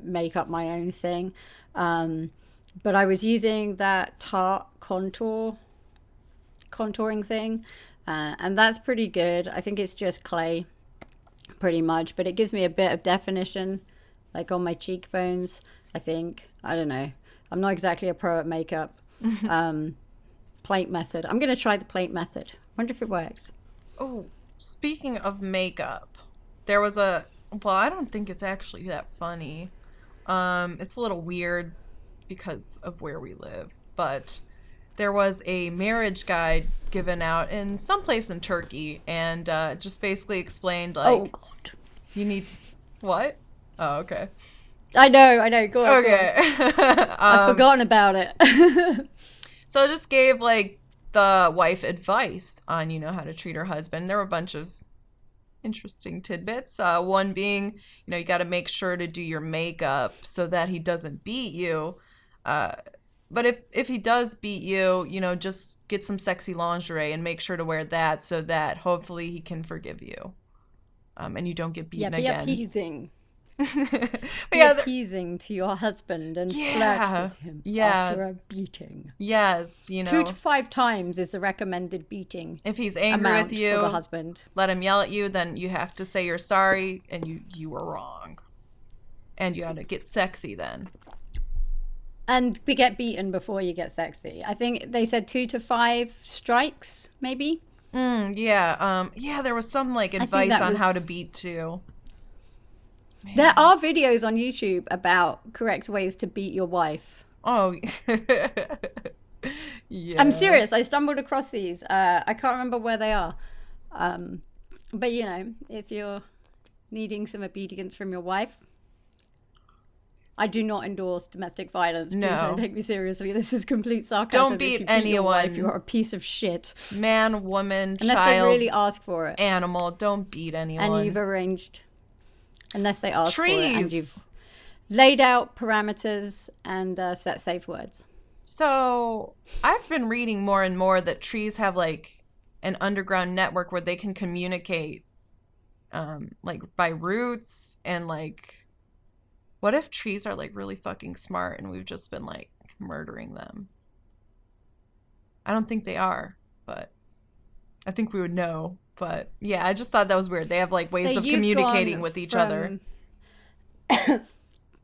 make up my own thing. But I was using that Tarte contouring thing, and that's pretty good. I think it's just clay pretty much, but it gives me a bit of definition like on my cheekbones, I think. I don't know, I'm not exactly a pro at makeup. Plate method, I'm gonna try the plate method. Wonder if it works. Oh, speaking of makeup, there was I don't think it's actually that funny. It's a little weird because of where we live, but there was a marriage guide given out in some place in Turkey, and just basically explained like, oh god, you need what? Oh, okay. I know. Go on. Okay. I've forgotten about it. So I just gave like the wife advice on, how to treat her husband. There were a bunch of interesting tidbits. One being, you got to make sure to do your makeup so that he doesn't beat you. But if he does beat you, just get some sexy lingerie and make sure to wear that so that hopefully he can forgive you. And you don't get beaten Yeah, be again. appeasing. But Be appeasing to your husband and flirt with him after a beating. Yes, 2 to 5 times is the recommended beating. If he's angry with you, for the husband. Let him yell at you, then you have to say you're sorry and you were wrong. And you had to get sexy then. And we get beaten before you get sexy. I think they said 2 to 5 strikes, maybe. Yeah. There was some like advice on how to beat too. Man. There are videos on YouTube about correct ways to beat your wife. Oh, yeah. I'm serious. I stumbled across these. I can't remember where they are. But if you're needing some obedience from your wife, I do not endorse domestic violence. Please don't take me seriously. This is complete sarcasm. Don't beat anyone. Your wife, you are a piece of shit. Man, woman, unless child, they really ask for it. Animal. Don't beat anyone. And you've arranged, unless they ask Trees. for it, and you've laid out parameters and set safe words. So I've been reading more and more that trees have like an underground network where they can communicate, like by roots and like. What if trees are like really fucking smart and we've just been like murdering them? I don't think they are, but I think we would know. But yeah, I just thought that was weird. They have like ways of communicating with each other.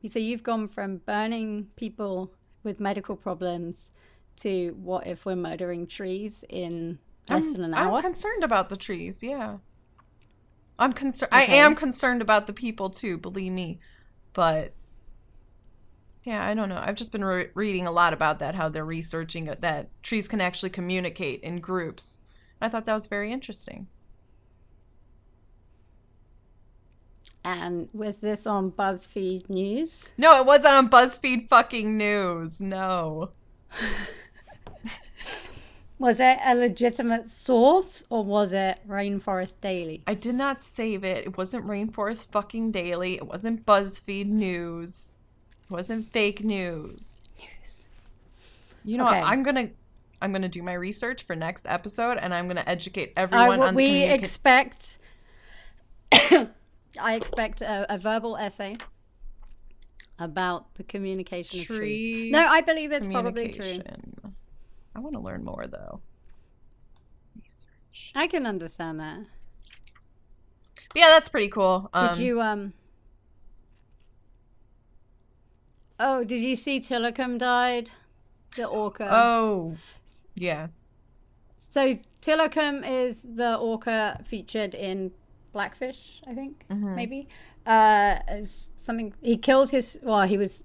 So you've gone from burning people with medical problems to what if we're murdering trees in less than an hour? I'm concerned about the trees, yeah. I'm concerned. Okay. I am concerned about the people too, believe me. But yeah, I don't know. I've just been reading a lot about that, how they're researching that trees can actually communicate in groups. I thought that was very interesting. And was this on BuzzFeed News? No, it wasn't on BuzzFeed fucking News. No. Was it a legitimate source or was it Rainforest Daily? I did not save it. It wasn't Rainforest fucking Daily. It wasn't BuzzFeed News. It wasn't fake news. You know what? I'm gonna do my research for next episode and I'm gonna educate everyone on the expect I expect a verbal essay about the communication of trees. No, I believe it's probably true. I want to learn more, though. Research. I can understand that. But yeah, that's pretty cool. Did you, Oh, did you see Tilikum died? The orca. Oh, yeah. So Tilikum is the orca featured in Blackfish, I think, maybe. Something, he killed he was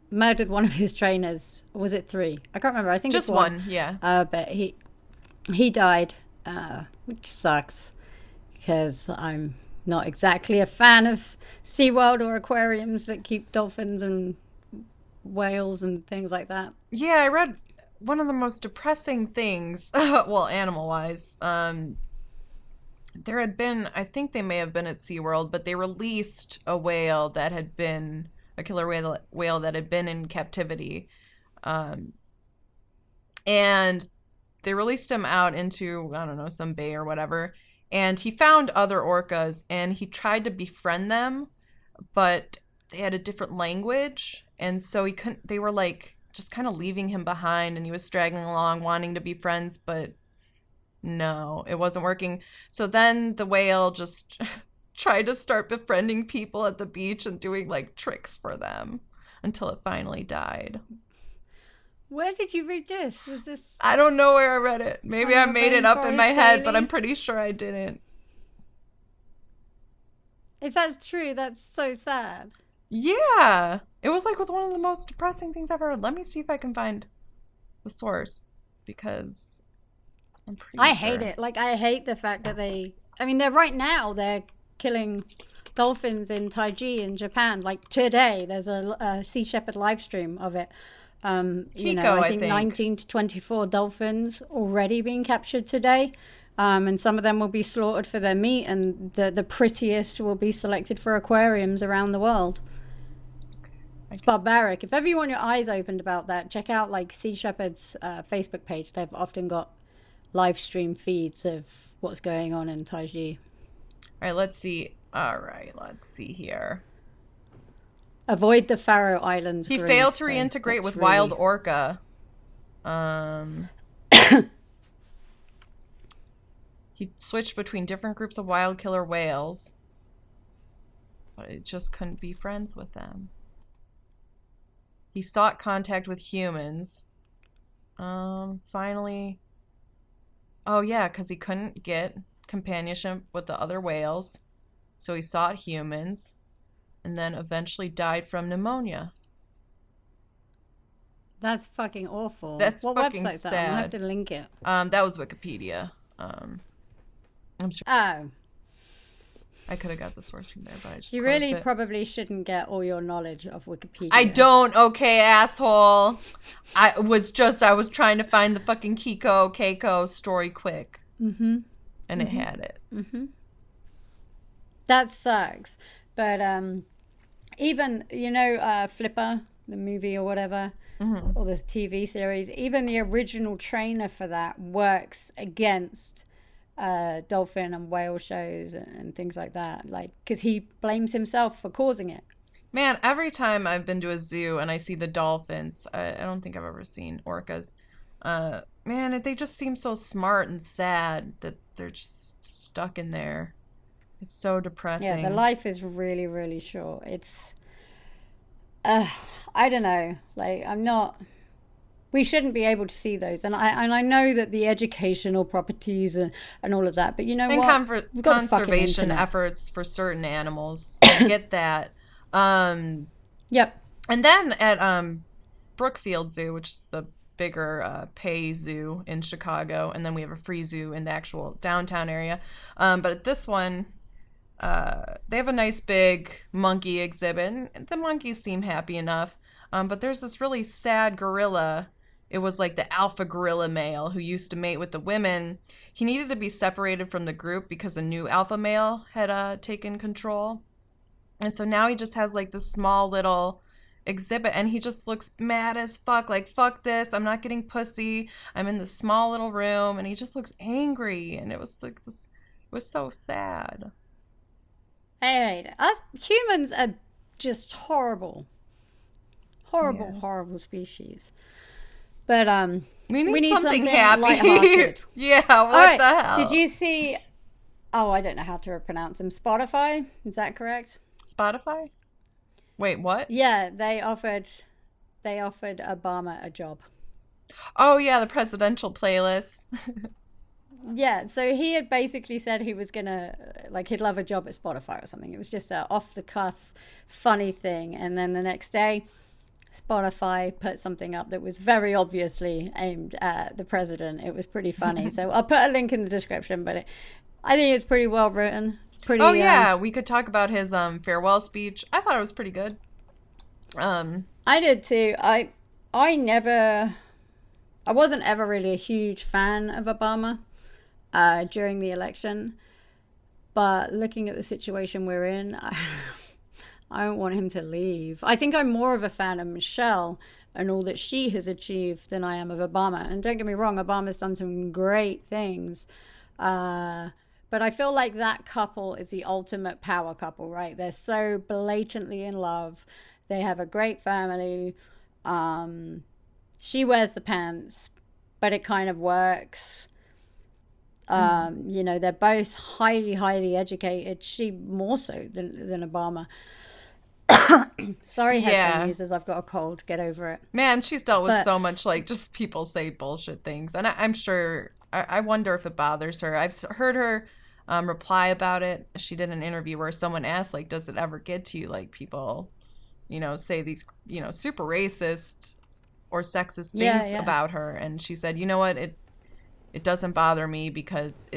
murdered one of his trainers. Or was it 3? I can't remember. I think just it's one. Yeah. But he died, which sucks because I'm not exactly a fan of SeaWorld or aquariums that keep dolphins and whales and things like that. Yeah, I read one of the most depressing things, well, animal-wise. There had been, I think they may have been at SeaWorld, but they released a whale that had been a killer whale that had been in captivity. And they released him out into, I don't know, some bay or whatever. And he found other orcas and he tried to befriend them, but they had a different language. And so he couldn't, they were like just kind of leaving him behind and he was straggling along wanting to be friends, but no, it wasn't working. So then the whale just tried to start befriending people at the beach and doing like tricks for them until it finally died. Where did you read this? Was this? I don't know where I read it. Maybe I made it up in my head, but I'm pretty sure I didn't. If that's true, that's so sad. Yeah. It was like with one of the most depressing things I've ever heard. Let me see if I can find the source because I'm pretty sure. I hate it. Like, I hate the fact that they're killing dolphins in Taiji in Japan. Like today, there's a Sea Shepherd live stream of it. Kiko, I I think think. 19 to 24 dolphins already being captured today. And some of them will be slaughtered for their meat, and the prettiest will be selected for aquariums around the world. It's barbaric. If ever you want your eyes opened about that, check out like Sea Shepherd's Facebook page. They've often got live stream feeds of what's going on in Taiji. All right, let's see. All right, let's see here. Avoid the Faroe Islands He grief, failed to though. reintegrate That's with really... wild orca. Um, he switched between different groups of wild killer whales, but it just couldn't be friends with them. He sought contact with humans. Finally. Oh, yeah, because he couldn't get companionship with the other whales. So he sought humans and then eventually died from pneumonia. That's fucking awful. That's what fucking website's that? sad. I'll have to link it. That was Wikipedia. I'm sorry. Oh. I could have got the source from there, but I just You closed really it. probably shouldn't get all your knowledge of Wikipedia. I don't, okay, asshole. I was trying to find the fucking Keiko story quick. Mm-hmm. And it had it. Mm-hmm. That sucks. But even, Flipper, the movie or whatever, or this TV series, even the original trainer for that works against dolphin and whale shows and things like that, like, because he blames himself for causing it. Man, every time I've been to a zoo and I see the dolphins, I don't think I've ever seen orcas. Man, they just seem so smart and sad that they're just stuck in there. It's so depressing. Yeah, the life is really, really short. It's I don't know, like, we shouldn't be able to see those, and I know that the educational properties and all of that, but you know and what? conservation efforts for certain animals. I get that. Yep. And then at Brookfield Zoo, which is the bigger pay zoo in Chicago, and then we have a free zoo in the actual downtown area. But at this one, they have a nice big monkey exhibit, and the monkeys seem happy enough. But there's this really sad gorilla. It was like the alpha gorilla male who used to mate with the women. He needed to be separated from the group because a new alpha male had taken control. And so now he just has like this small little exhibit, and he just looks mad as fuck. Like, fuck this. I'm not getting pussy. I'm in this small little room. And he just looks angry. And it was like this. It was so sad. Hey, us humans are just horrible. Horrible species. But we need something happy. Lighthearted. Yeah, what the hell? Did you see? Oh, I don't know how to pronounce them. Spotify, is that correct? Spotify? Wait, what? Yeah, they offered Obama a job. Oh yeah, the presidential playlist. Yeah, so he had basically said he was gonna, like, he'd love a job at Spotify or something. It was just a off the cuff funny thing, and then the next day Spotify put something up that was very obviously aimed at the president. It was pretty funny. So I'll put a link in the description, but I think it's pretty well written. Pretty. Oh yeah, we could talk about his farewell speech. I thought it was pretty good. I did too. I wasn't ever really a huge fan of Obama during the election, but looking at the situation we're in, I don't want him to leave. I think I'm more of a fan of Michelle and all that she has achieved than I am of Obama. And don't get me wrong, Obama's done some great things. But I feel like that couple is the ultimate power couple, right? They're so blatantly in love. They have a great family. She wears the pants, but it kind of works. They're both highly educated. She more so than Obama. Sorry, headphone users, I've got a cold. Get over it. Man, she's dealt with so much, like, just people say bullshit things. And I'm sure, I wonder if it bothers her. I've heard her reply about it. She did an interview where someone asked, like, does it ever get to you, like, people, say these, super racist or sexist things about her? And she said, you know what, it doesn't bother me because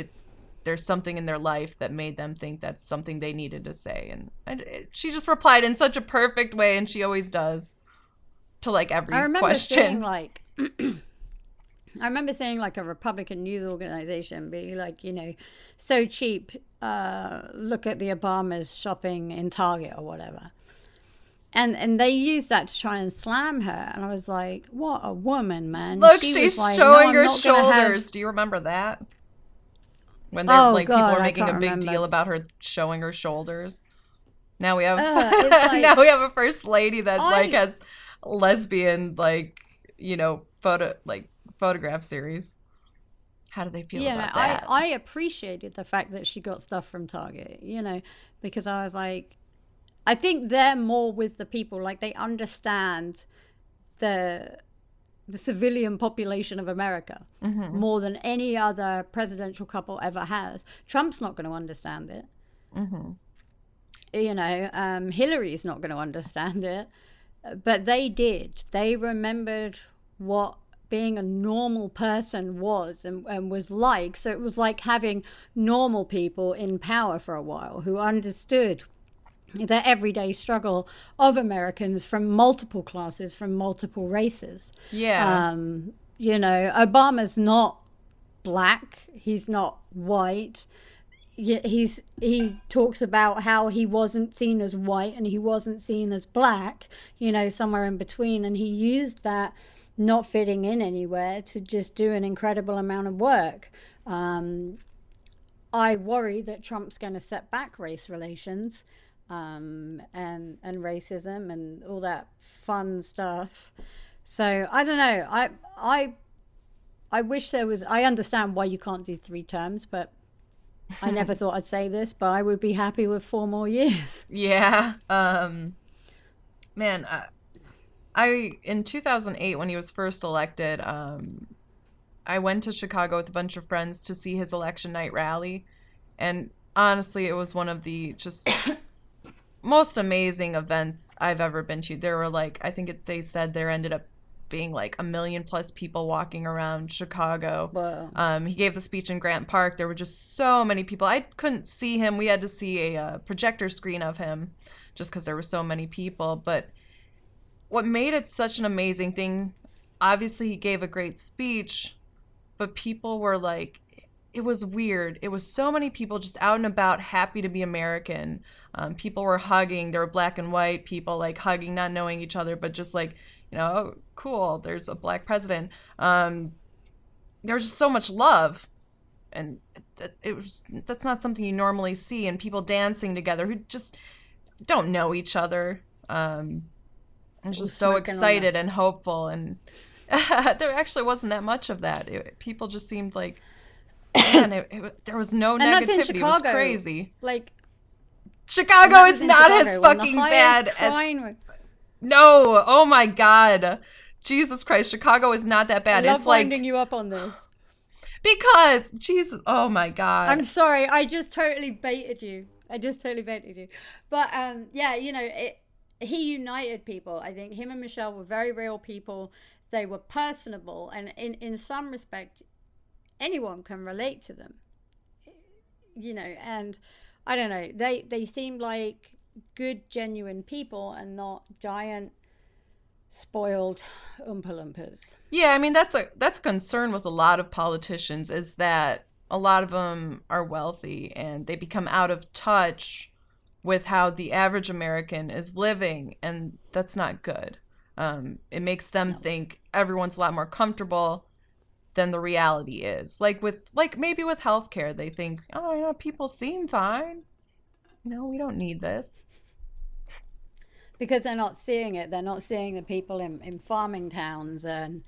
there's something in their life that made them think that's something they needed to say. And she just replied in such a perfect way, and she always does. to like I every remember seeing question. like I remember seeing like a Republican news organization be like, so cheap. Look at the Obamas shopping in Target or whatever. And they used that to try and slam her. And I was like, what a woman, man. Look, She was she's like, no, showing I'm her not going to have. shoulders. Do you remember that? When they're Oh, like people God, are I making can't a big remember. deal about her showing her shoulders. Now we have It's now like, we have a first lady that like I, has lesbian like, photograph series. How do they feel about that? I appreciated the fact that she got stuff from Target, because I was like, I think they're more with the people. Like, they understand the the civilian population of America Mm-hmm. more than any other presidential couple ever has. Trump's not going to understand it. Mm-hmm. Hillary's not going to understand it, but they did. They remembered what being a normal person was and was like. So it was like having normal people in power for a while who understood the everyday struggle of Americans from multiple classes, from multiple races. Yeah. Obama's not black, he's not white. He talks about how he wasn't seen as white and he wasn't seen as black, somewhere in between, and he used that not fitting in anywhere to just do an incredible amount of work. I worry that Trump's going to set back race relations, and racism and all that fun stuff. So I don't know. I wish there was. I understand why you can't do 3 terms, but I never thought I'd say this, but I would be happy with 4 more years. Yeah. Man, I in 2008 when he was first elected, I went to Chicago with a bunch of friends to see his election night rally, and honestly, it was one of the just most amazing events I've ever been to. There were like, I think they said there ended up being like 1 million+ people walking around Chicago. Whoa. He gave the speech in Grant Park. There were just so many people. I couldn't see him. We had to see a projector screen of him just because there were so many people. But what made it such an amazing thing, obviously he gave a great speech, but people were like, it was weird. It was so many people just out and about, happy to be American. People were hugging. There were black and white people like hugging, not knowing each other, but just like, oh, cool, there's a black president. There was just so much love, and that's not something you normally see. And people dancing together who just don't know each other. I was just so excited and hopeful, and there actually wasn't that much of that. People just seemed like, man, there was no And that's in negativity. It was Chicago. crazy. Like, Chicago is not Chicago, as when the fucking highest bad as. crime- No, oh my god, Jesus Christ, Chicago is not that I bad. love It's like winding you up on this. because Jesus, oh my god. I'm sorry, I just totally baited you. But yeah, he united people. I think him and Michelle were very real people. They were personable, and in some respect, anyone can relate to them. And I don't know. They seemed like good, genuine people, and not giant, spoiled Oompa Loompas. Yeah, I mean that's a concern with a lot of politicians, is that a lot of them are wealthy and they become out of touch with how the average American is living, and that's not good. It makes them think everyone's a lot more comfortable than the reality is. Maybe with healthcare, they think, oh, people seem fine. We don't need this. Because they're not seeing it. They're not seeing the people in farming towns and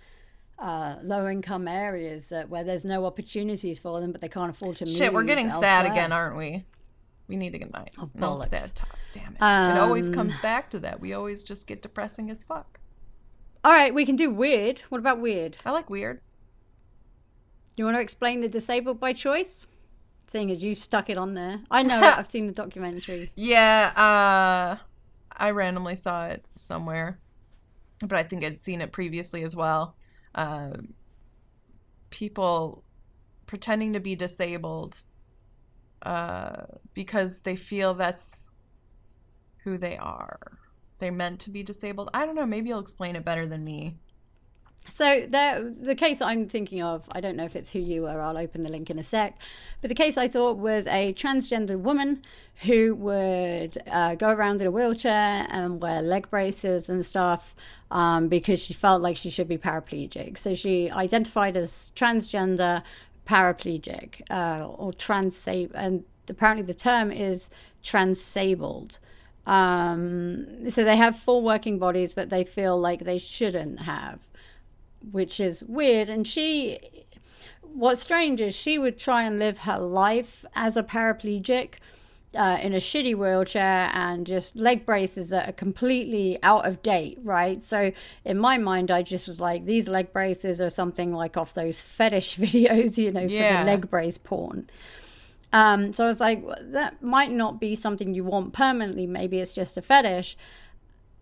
low-income areas where there's no opportunities for them, but they can't afford to move. Shit, we're getting sad elsewhere. again, aren't we? We need to get night. Oh, No bollocks. sad talk. Damn it. It always comes back to that. We always just get depressing as fuck. All right, we can do weird. What about weird? I like weird. You want to explain the disabled by choice? Seeing as you stuck it on there. I know it. I've seen the documentary. Yeah, I randomly saw it somewhere, but I think I'd seen it previously as well. People pretending to be disabled because they feel that's who they are. they're meant to be disabled. I don't know. Maybe you'll explain it better than me. So the case I'm thinking of, I don't know if it's who you were, I'll open the link in a sec, but the case I saw was a transgender woman who would go around in a wheelchair and wear leg braces and stuff because she felt like she should be paraplegic. So she identified as transgender paraplegic or and apparently the term is transabled. So they have full working bodies, but they feel like they shouldn't have, which is weird. And what's strange is she would try and live her life as a paraplegic in a shitty wheelchair and just leg braces that are completely out of date, right? So in my mind, I just was like, these leg braces are something like off those fetish videos, for the leg brace porn. So I was like, that might not be something you want permanently. Maybe it's just a fetish.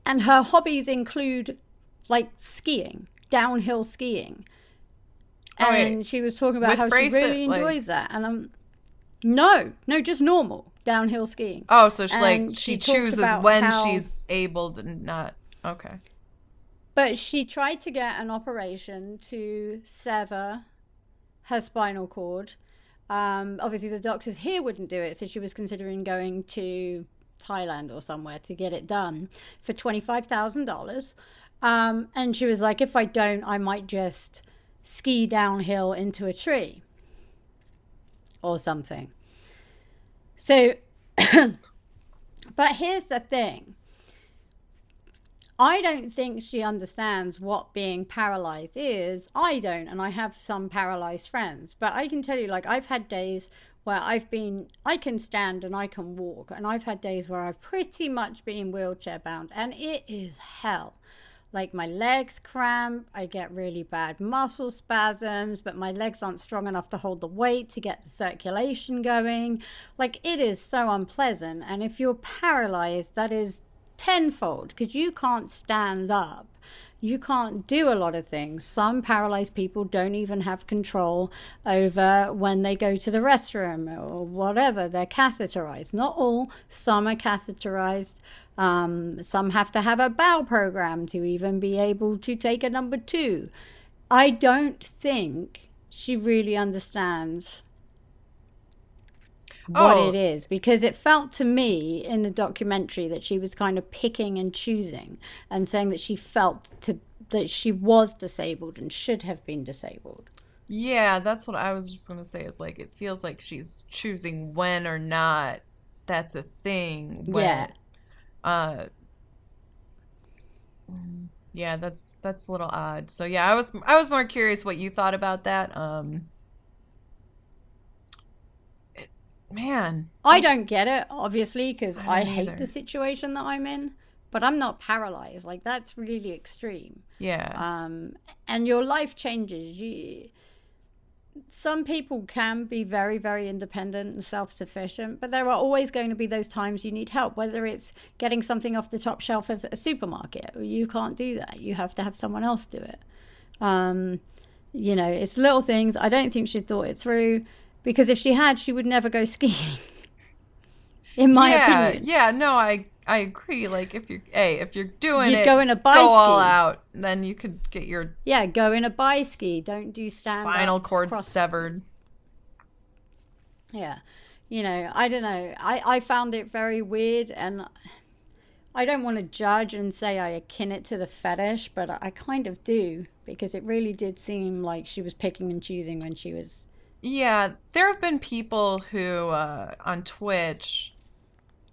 And her hobbies include like skiing, downhill skiing. And she was talking about how she really enjoys that. And no, just normal downhill skiing. Oh, so she chooses when she's able to not. Okay. But she tried to get an operation to sever her spinal cord. Obviously the doctors here wouldn't do it, so she was considering going to Thailand or somewhere to get it done for $25,000. And she was like, if I don't, I might just ski downhill into a tree or something. So, but here's the thing. I don't think she understands what being paralyzed is. I don't, and I have some paralyzed friends. But I can tell you, like, I've had days where I can stand and I can walk. And I've had days where I've pretty much been wheelchair bound. And it is hell. Like, my legs cramp, I get really bad muscle spasms, but my legs aren't strong enough to hold the weight to get the circulation going. Like, it is so unpleasant. And if you're paralyzed, that is tenfold, because you can't stand up. You can't do a lot of things. Some paralyzed people don't even have control over when they go to the restroom or whatever. They're catheterized. Not all. Some are catheterized. Some have to have a bowel program to even be able to take a number 2. I don't think she really understands what it is, because it felt to me in the documentary that she was kind of picking and choosing and saying that she felt that she was disabled and should have been disabled. Yeah, that's what I was just going to say, is like, it feels like she's choosing when or not that's a thing. Yeah, that's a little odd. So yeah, I was more curious what you thought about that. Man, I don't get it, obviously, because I hate either. the situation that I'm in, but I'm not paralyzed. Like, that's really extreme. Yeah. And your life changes. Some people can be very, very independent and self-sufficient, but there are always going to be those times you need help, whether it's getting something off the top shelf of a supermarket. You can't do that. You have to have someone else do it. It's little things. I don't think she thought it through, because if she had, she would never go skiing. In my opinion. Yeah, no, I agree. Like, if you're doing You'd it, go in a bi-ski. Go all out. Then you could get your go in a bi-ski. Don't do stand-up. Spinal cord severed. Yeah, I don't know. I found it very weird, and I don't want to judge and say I akin it to the fetish, but I kind of do, because it really did seem like she was picking and choosing when she was. Yeah, there have been people who on Twitch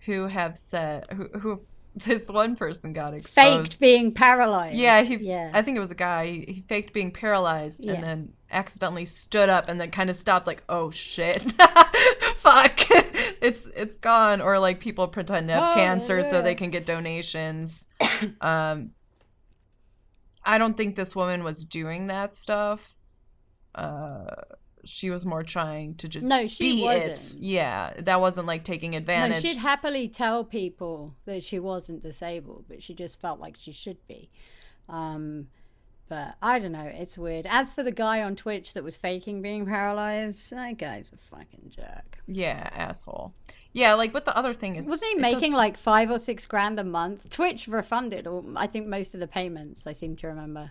who have said who this one person got exposed. Faked being paralyzed. Yeah, I think it was a guy. He faked being paralyzed and then accidentally stood up and then kind of stopped, like, oh shit. Fuck. It's gone. Or like people pretend to have cancer so they can get donations. I don't think this woman was doing that stuff. She was more trying to just be it. Yeah, that wasn't like taking advantage. No, she'd happily tell people that she wasn't disabled, but she just felt like she should be. But I don't know. It's weird. As for the guy on Twitch that was faking being paralyzed, that guy's a fucking jerk. Yeah, asshole. Yeah, like with the other thing, Wasn't he making like 5 or 6 grand a month? Twitch refunded, or I think most of the payments. I seem to remember.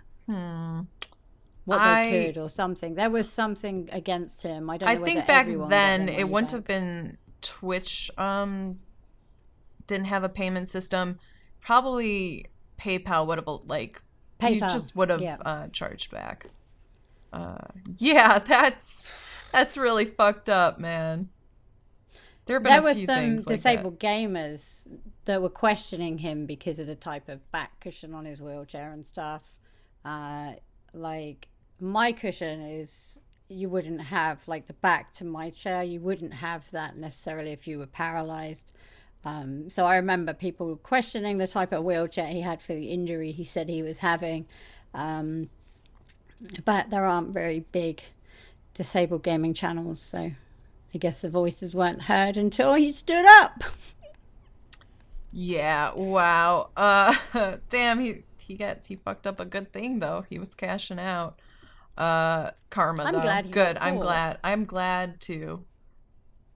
What they could or something. There was something against him. I don't know. I whether think back everyone got then their it money wouldn't back. have been Twitch. Didn't have a payment system. Probably PayPal would have like you PayPal. just would have Yeah. charged back. Yeah, that's really fucked up, man. There have been There a were few some things like disabled gamers that were questioning him because of the type of back cushion on his wheelchair and stuff. Like my cushion is, you wouldn't have like the back to my chair. You wouldn't have that necessarily if you were paralyzed. So I remember people questioning the type of wheelchair he had for the injury he said he was having. But there aren't very big disabled gaming channels, so I guess the voices weren't heard until he stood up. Yeah, wow. Damn, he fucked up a good thing though. He was cashing out. Karma I'm though. glad he Good. got I'm caught. glad. I'm glad too.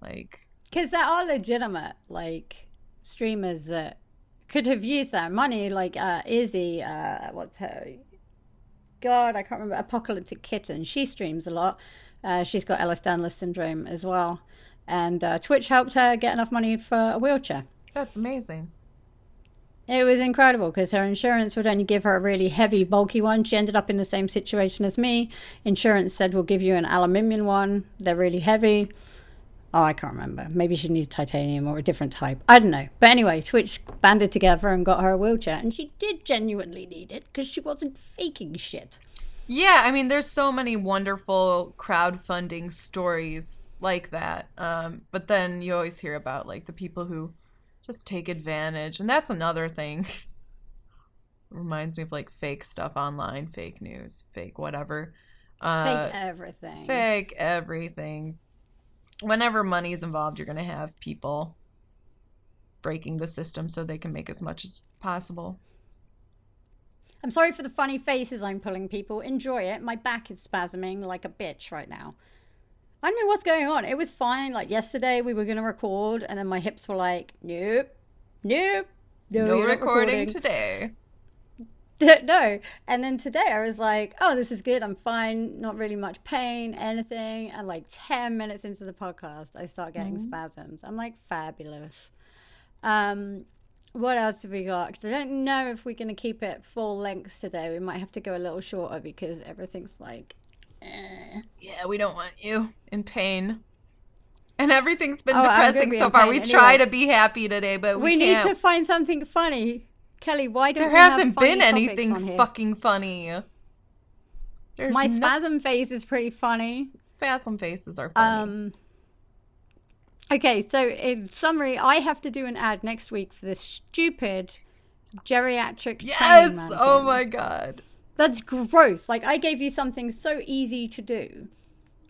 Like, Because there are legitimate, like, streamers that could have used that money, like Izzy, what's her? God, I can't remember. Apocalyptic Kitten. She streams a lot. She's got Ehlers-Danlos syndrome as well. And Twitch helped her get enough money for a wheelchair. that's amazing. It was incredible because her insurance would only give her a really heavy, bulky one. She ended up in the same situation as me. Insurance said, we'll give you an aluminium one. They're really heavy. Oh, I can't remember. Maybe she needed titanium or a different type. I don't know. But anyway, Twitch banded together and got her a wheelchair. And she did genuinely need it because she wasn't faking shit. Yeah, I mean, there's so many wonderful crowdfunding stories like that. But then you always hear about like the people who just take advantage, and that's another thing. Reminds me of like fake stuff online, fake news, fake whatever. Fake everything. Fake everything. Whenever money's involved, you're going to have people breaking the system so they can make as much as possible. I'm sorry for the funny faces I'm pulling, people. Enjoy it. My back is spasming like a bitch right now. I don't know what's going on. It was fine. Like yesterday, we were going to record, and then my hips were like, nope, nope, No you're not recording recording today. No. And then today I was like, oh, this is good. I'm fine. Not really much pain, anything. And like 10 minutes into the podcast, I start getting spasms. I'm like, fabulous. What else have we got? Because I don't know if we're going to keep it full length today. We might have to go a little shorter because everything's like, Yeah, we don't want you in pain. And everything's been Oh, I'm gonna depressing be so in far. pain We anyway. try to be happy today, but we need can't. to find something funny. Kelly, why don't There we have hasn't funny been topics on anything here? fucking funny. There's My no- spasm face is pretty funny. spasm faces are funny. Okay, so in summary, I have to do an ad next week for this stupid geriatric Yes! training mannequin. Oh my god. That's gross. Like, I gave you something so easy to do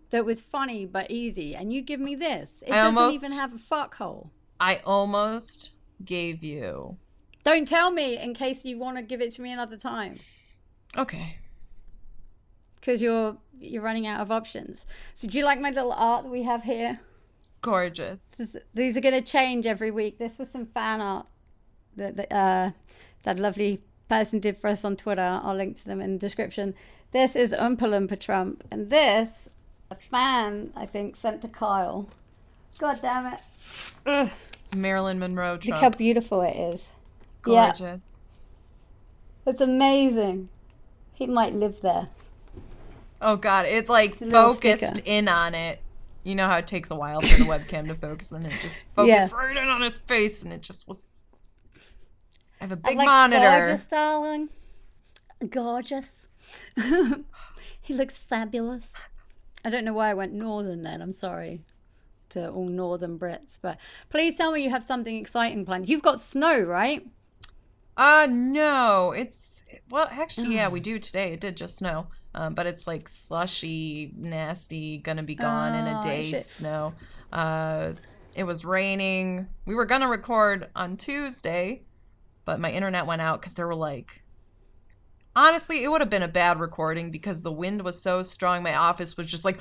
that was funny but easy, and you give me this. It doesn't even have a fuck hole. I almost gave you. Don't tell me in case you want to give it to me another time, Okay. because you're running out of options. So do you like my little art that we have here? Gorgeous. These are going to change every week. This was some fan art that lovely person did for us on Twitter. I'll link to them in the description. This is Oompa Loompa Trump, and this a fan I think sent to Kyle. God damn it! Ugh. Marilyn Monroe Trump. Look how beautiful it is. It's gorgeous. Yeah. It's amazing. He might live there. Oh god, it like little focused sticker. in on it. You know how it takes a while for the webcam to focus, and then it just focused right in on his face, and it just was. I have a big monitor. Gorgeous, darling. Gorgeous. He looks fabulous. I don't know why I went northern then. I'm sorry to all northern Brits, but please tell me you have something exciting planned. You've got snow, right? No, well, actually, yeah, we do today. It did just snow, but it's like slushy, nasty, gonna be gone in a day shit. snow. It was raining. We were gonna record on Tuesday, but my internet went out because there were like Honestly, it would have been a bad recording because the wind was so strong. My office was just like.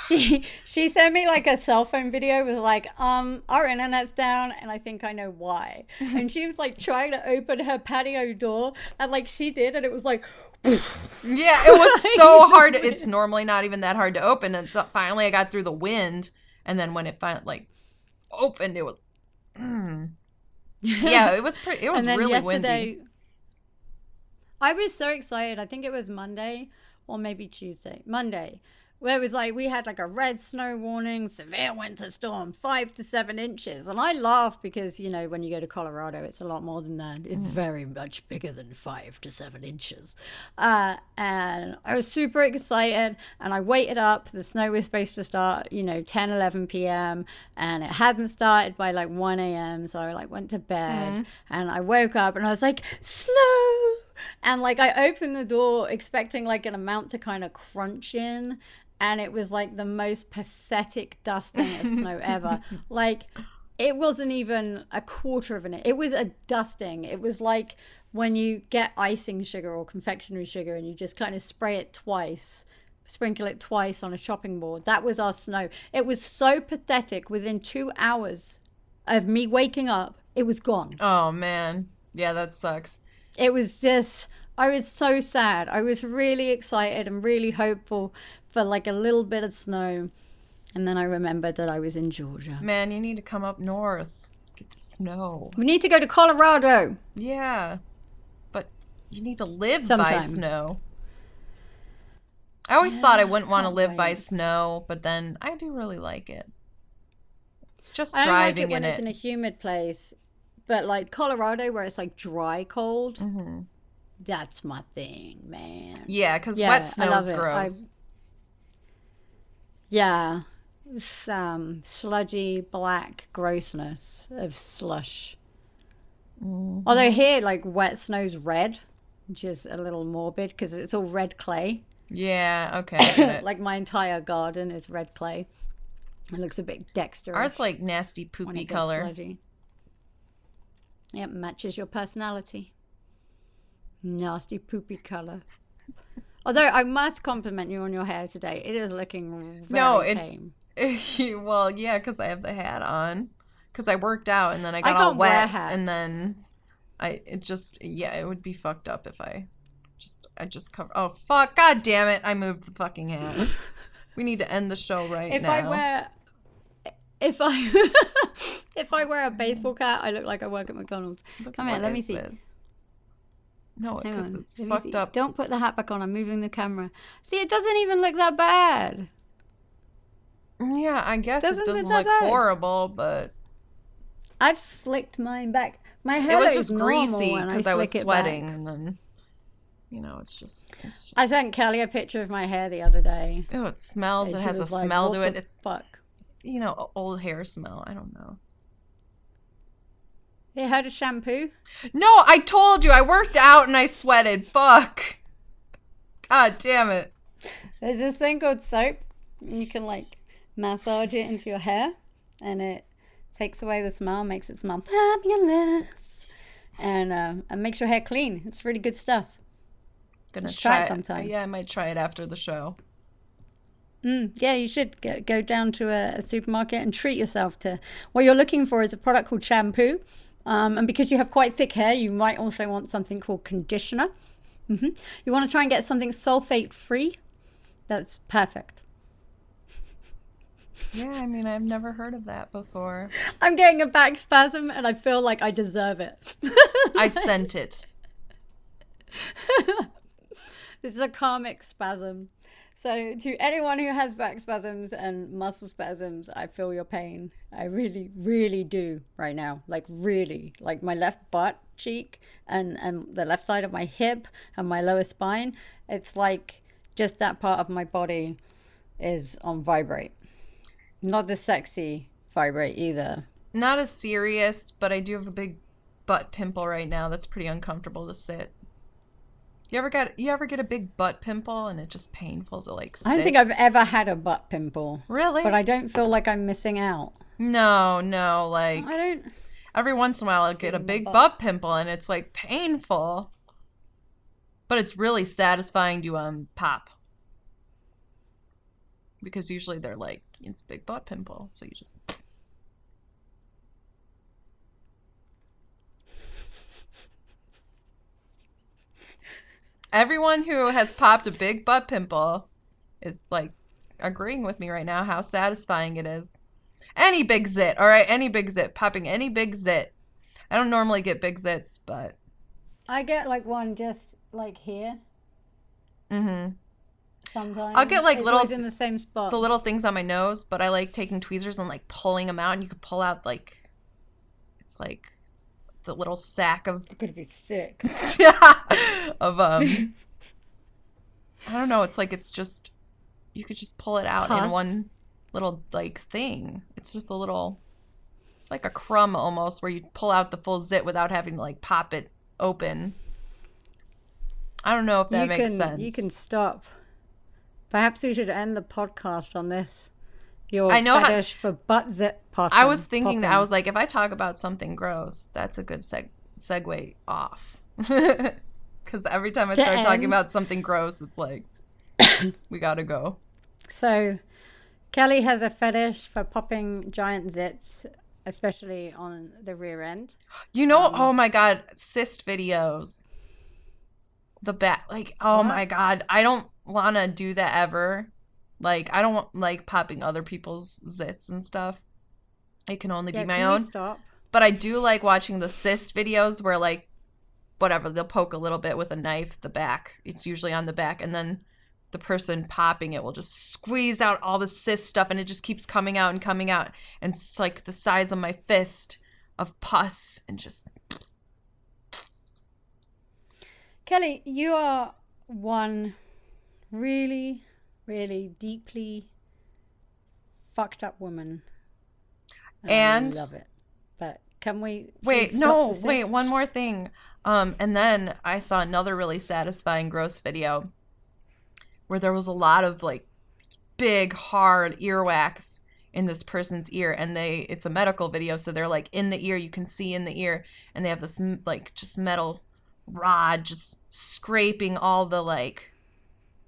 She sent me like a cell phone video with like, our internet's down and I think I know why. And she was like trying to open her patio door and like she did and it was like Yeah, it was so hard. It's normally not even that hard to open. And finally I got through the wind. And then when it finally like opened, it was yeah, it was pretty. It was and then really windy. I was so excited. I think it was Monday or maybe Tuesday. Monday. Where it was like we had like a red snow warning, severe winter storm, 5 to 7 inches. And I laughed because, you know, when you go to Colorado, it's a lot more than that. It's very much bigger than 5 to 7 inches. And I was super excited and I waited up. The snow was supposed to start, you know, 10, 11 p.m. and it hadn't started by like 1 a.m. So I like went to bed and I woke up and I was like, snow! And like I opened the door expecting like an amount to kind of crunch in. And it was like the most pathetic dusting of snow ever. Like, it wasn't even a quarter of an inch. It was a dusting. It was like when you get icing sugar or confectionery sugar and you just kind of sprinkle it twice on a chopping board. That was our snow. It was so pathetic. Within 2 hours of me waking up, it was gone. Oh, man. Yeah, that sucks. It was just, I was so sad. I was really excited and really hopeful for like a little bit of snow. And then I remembered that I was in Georgia. Man, you need to come up north. Get the snow. We need to go to Colorado. Yeah. But you need to live Sometime. by snow. I always thought I wouldn't want to live by snow, but then I do really like it. It's just I don't driving like it when in it's in a humid place. But like Colorado where it's like dry cold, that's my thing, man. Yeah, because wet snow is gross. Yeah. Sludgy black grossness of slush. Although here, like, wet snow's red, which is a little morbid because it's all red clay. Yeah, okay. Like, my entire garden is red clay. It looks a bit dexterous. Ours like nasty poopy color. Sludgy. Yep, matches your personality. Nasty poopy color. Although I must compliment you on your hair today. It is looking very tame. Well, yeah, because I have the hat on. Because I worked out and then I got can't all wet. wear hats. And then it would be fucked up if I just cover. Oh, fuck. God damn it. I moved the fucking hat. We need to end the show now. If I wear a baseball cap, I look like I work at McDonald's. Come here, let me see. This? No, Hang because on, it's let me fucked see. up. Don't put the hat back on. I'm moving the camera. See, it doesn't even look that bad. Yeah, I guess it doesn't look that look bad. horrible, but I've slicked mine back. My hair it was looks just greasy because I was sweating, and then it's just. I sent Kelly a picture of my hair the other day. Oh, it smells. It She has a was like, smell "What to it. the It's, fuck. Old hair smell. I don't know. You heard of shampoo? No, I told you. I worked out and I sweated. Fuck. God damn it. There's this thing called soap. You can like massage it into your hair, and it takes away the smell, makes it smell fabulous, and makes your hair clean. It's really good stuff. Gonna try it sometime. Yeah, I might try it after the show. Yeah, you should go down to a supermarket and treat yourself to what you're looking for is a product called shampoo. And because you have quite thick hair, you might also want something called conditioner. You want to try and get something sulfate free. That's perfect. Yeah, I mean, I've never heard of that before. I'm getting a back spasm and I feel like I deserve it. I sent it. This is a karmic spasm. So to anyone who has back spasms and muscle spasms, I feel your pain. I really, really do right now. Like really, like my left butt cheek and the left side of my hip and my lower spine. It's like just that part of my body is on vibrate. Not the sexy vibrate either. Not as serious, but I do have a big butt pimple right now. That's pretty uncomfortable to sit. You ever get a big butt pimple and it's just painful to like sit? I don't think I've ever had a butt pimple. Really? But I don't feel like I'm missing out. No, like Every once in a while, I'll get a big butt pimple, and it's like painful. But it's really satisfying to pop. Because usually they're like, it's a big butt pimple, so you just... Everyone who has popped a big butt pimple is like agreeing with me right now how satisfying it is. Any big zit, all right? Any big zit. Popping any big zit. I don't normally get big zits, but... I get like one just like here. Mm-hmm. Sometimes. I'll get like it's little... always in the same spot. The little things on my nose, but I like taking tweezers and like pulling them out, and you can pull out like... It's like the little sack of... You're gonna be sick. of, I don't know, it's like it's just... You could just pull it out in one little like thing. It's just a little... Like a crumb almost, where you pull out the full zit without having to like pop it open. I don't know if that makes sense. You can stop. Perhaps we should end the podcast on this. Your I know fetish for butt zit popping. I was thinking that. I was like, if I talk about something gross, that's a good segue off. Because every time I start talking about something gross, it's like, we gotta go. So, Kelly has a fetish for popping giant zits, especially on the rear end. You know, oh my God, cyst videos. The back, like, oh my God, I don't want to do that ever. Like, I don't like popping other people's zits and stuff. It can only be my own. Stop? But I do like watching the cyst videos where, like, whatever, they'll poke a little bit with a knife, the back. It's usually on the back. And then the person popping it will just squeeze out all the cyst stuff, and it just keeps coming out and coming out. And it's like the size of my fist of pus and just... Kelly, you are one really, really deeply fucked up woman. And I love it. But can we wait, one more thing. And then I saw another really satisfying gross video where there was a lot of like big hard earwax in this person's ear, and it's a medical video, so they're like in the ear, you can see in the ear, and they have this like just metal rod just scraping all the like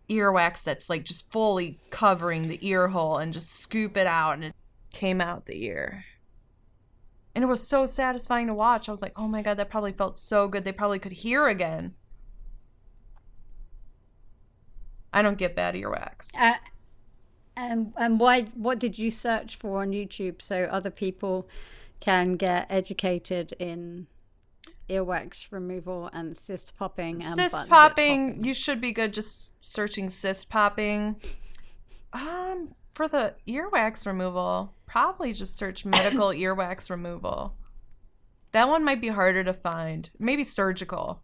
earwax that's like just fully covering the ear hole, and just scoop it out, and it came out the ear. And it was so satisfying to watch. I was like, oh my God, that probably felt so good. They probably could hear again. I don't get bad earwax. And what did you search for on YouTube so other people can get educated in earwax removal and cyst popping? And cyst popping, you should be good just searching cyst popping. For the earwax removal, probably just search medical earwax removal. That one might be harder to find. Maybe surgical.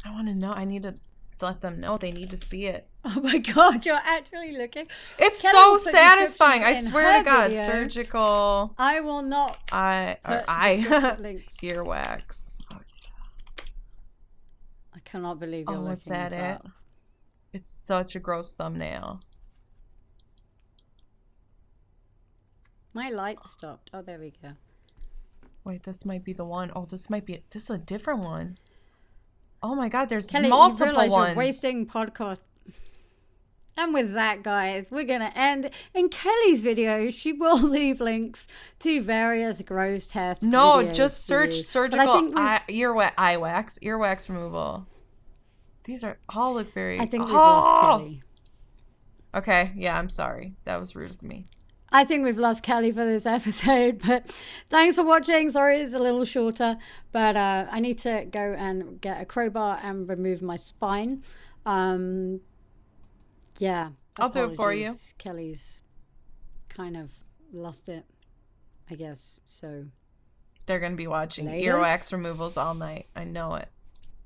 I want to know. I need to let them know. They need to see it. Oh my God, you're actually looking. It's so satisfying. I swear to God, videos. Surgical. I will not. Links. Earwax. Oh, yeah. I cannot believe you're looking is that at it? It's such a gross thumbnail. My light stopped. Oh, there we go. Wait, this might be the one. Oh, this is a different one. Oh my God, there's Kelly, multiple you realize ones. You're wasting podcast. And with that, guys, we're going to end. In Kelly's video, she will leave links to various gross tests. No, just search surgical earwax removal. These all look very... I think we've lost Kelly. Okay, yeah, I'm sorry. That was rude of me. I think we've lost Kelly for this episode, but thanks for watching. Sorry it's a little shorter, but I need to go and get a crowbar and remove my spine. Yeah. I'll do it for you. Kelly's kind of lost it, I guess. So they're going to be watching earwax removals all night. I know it.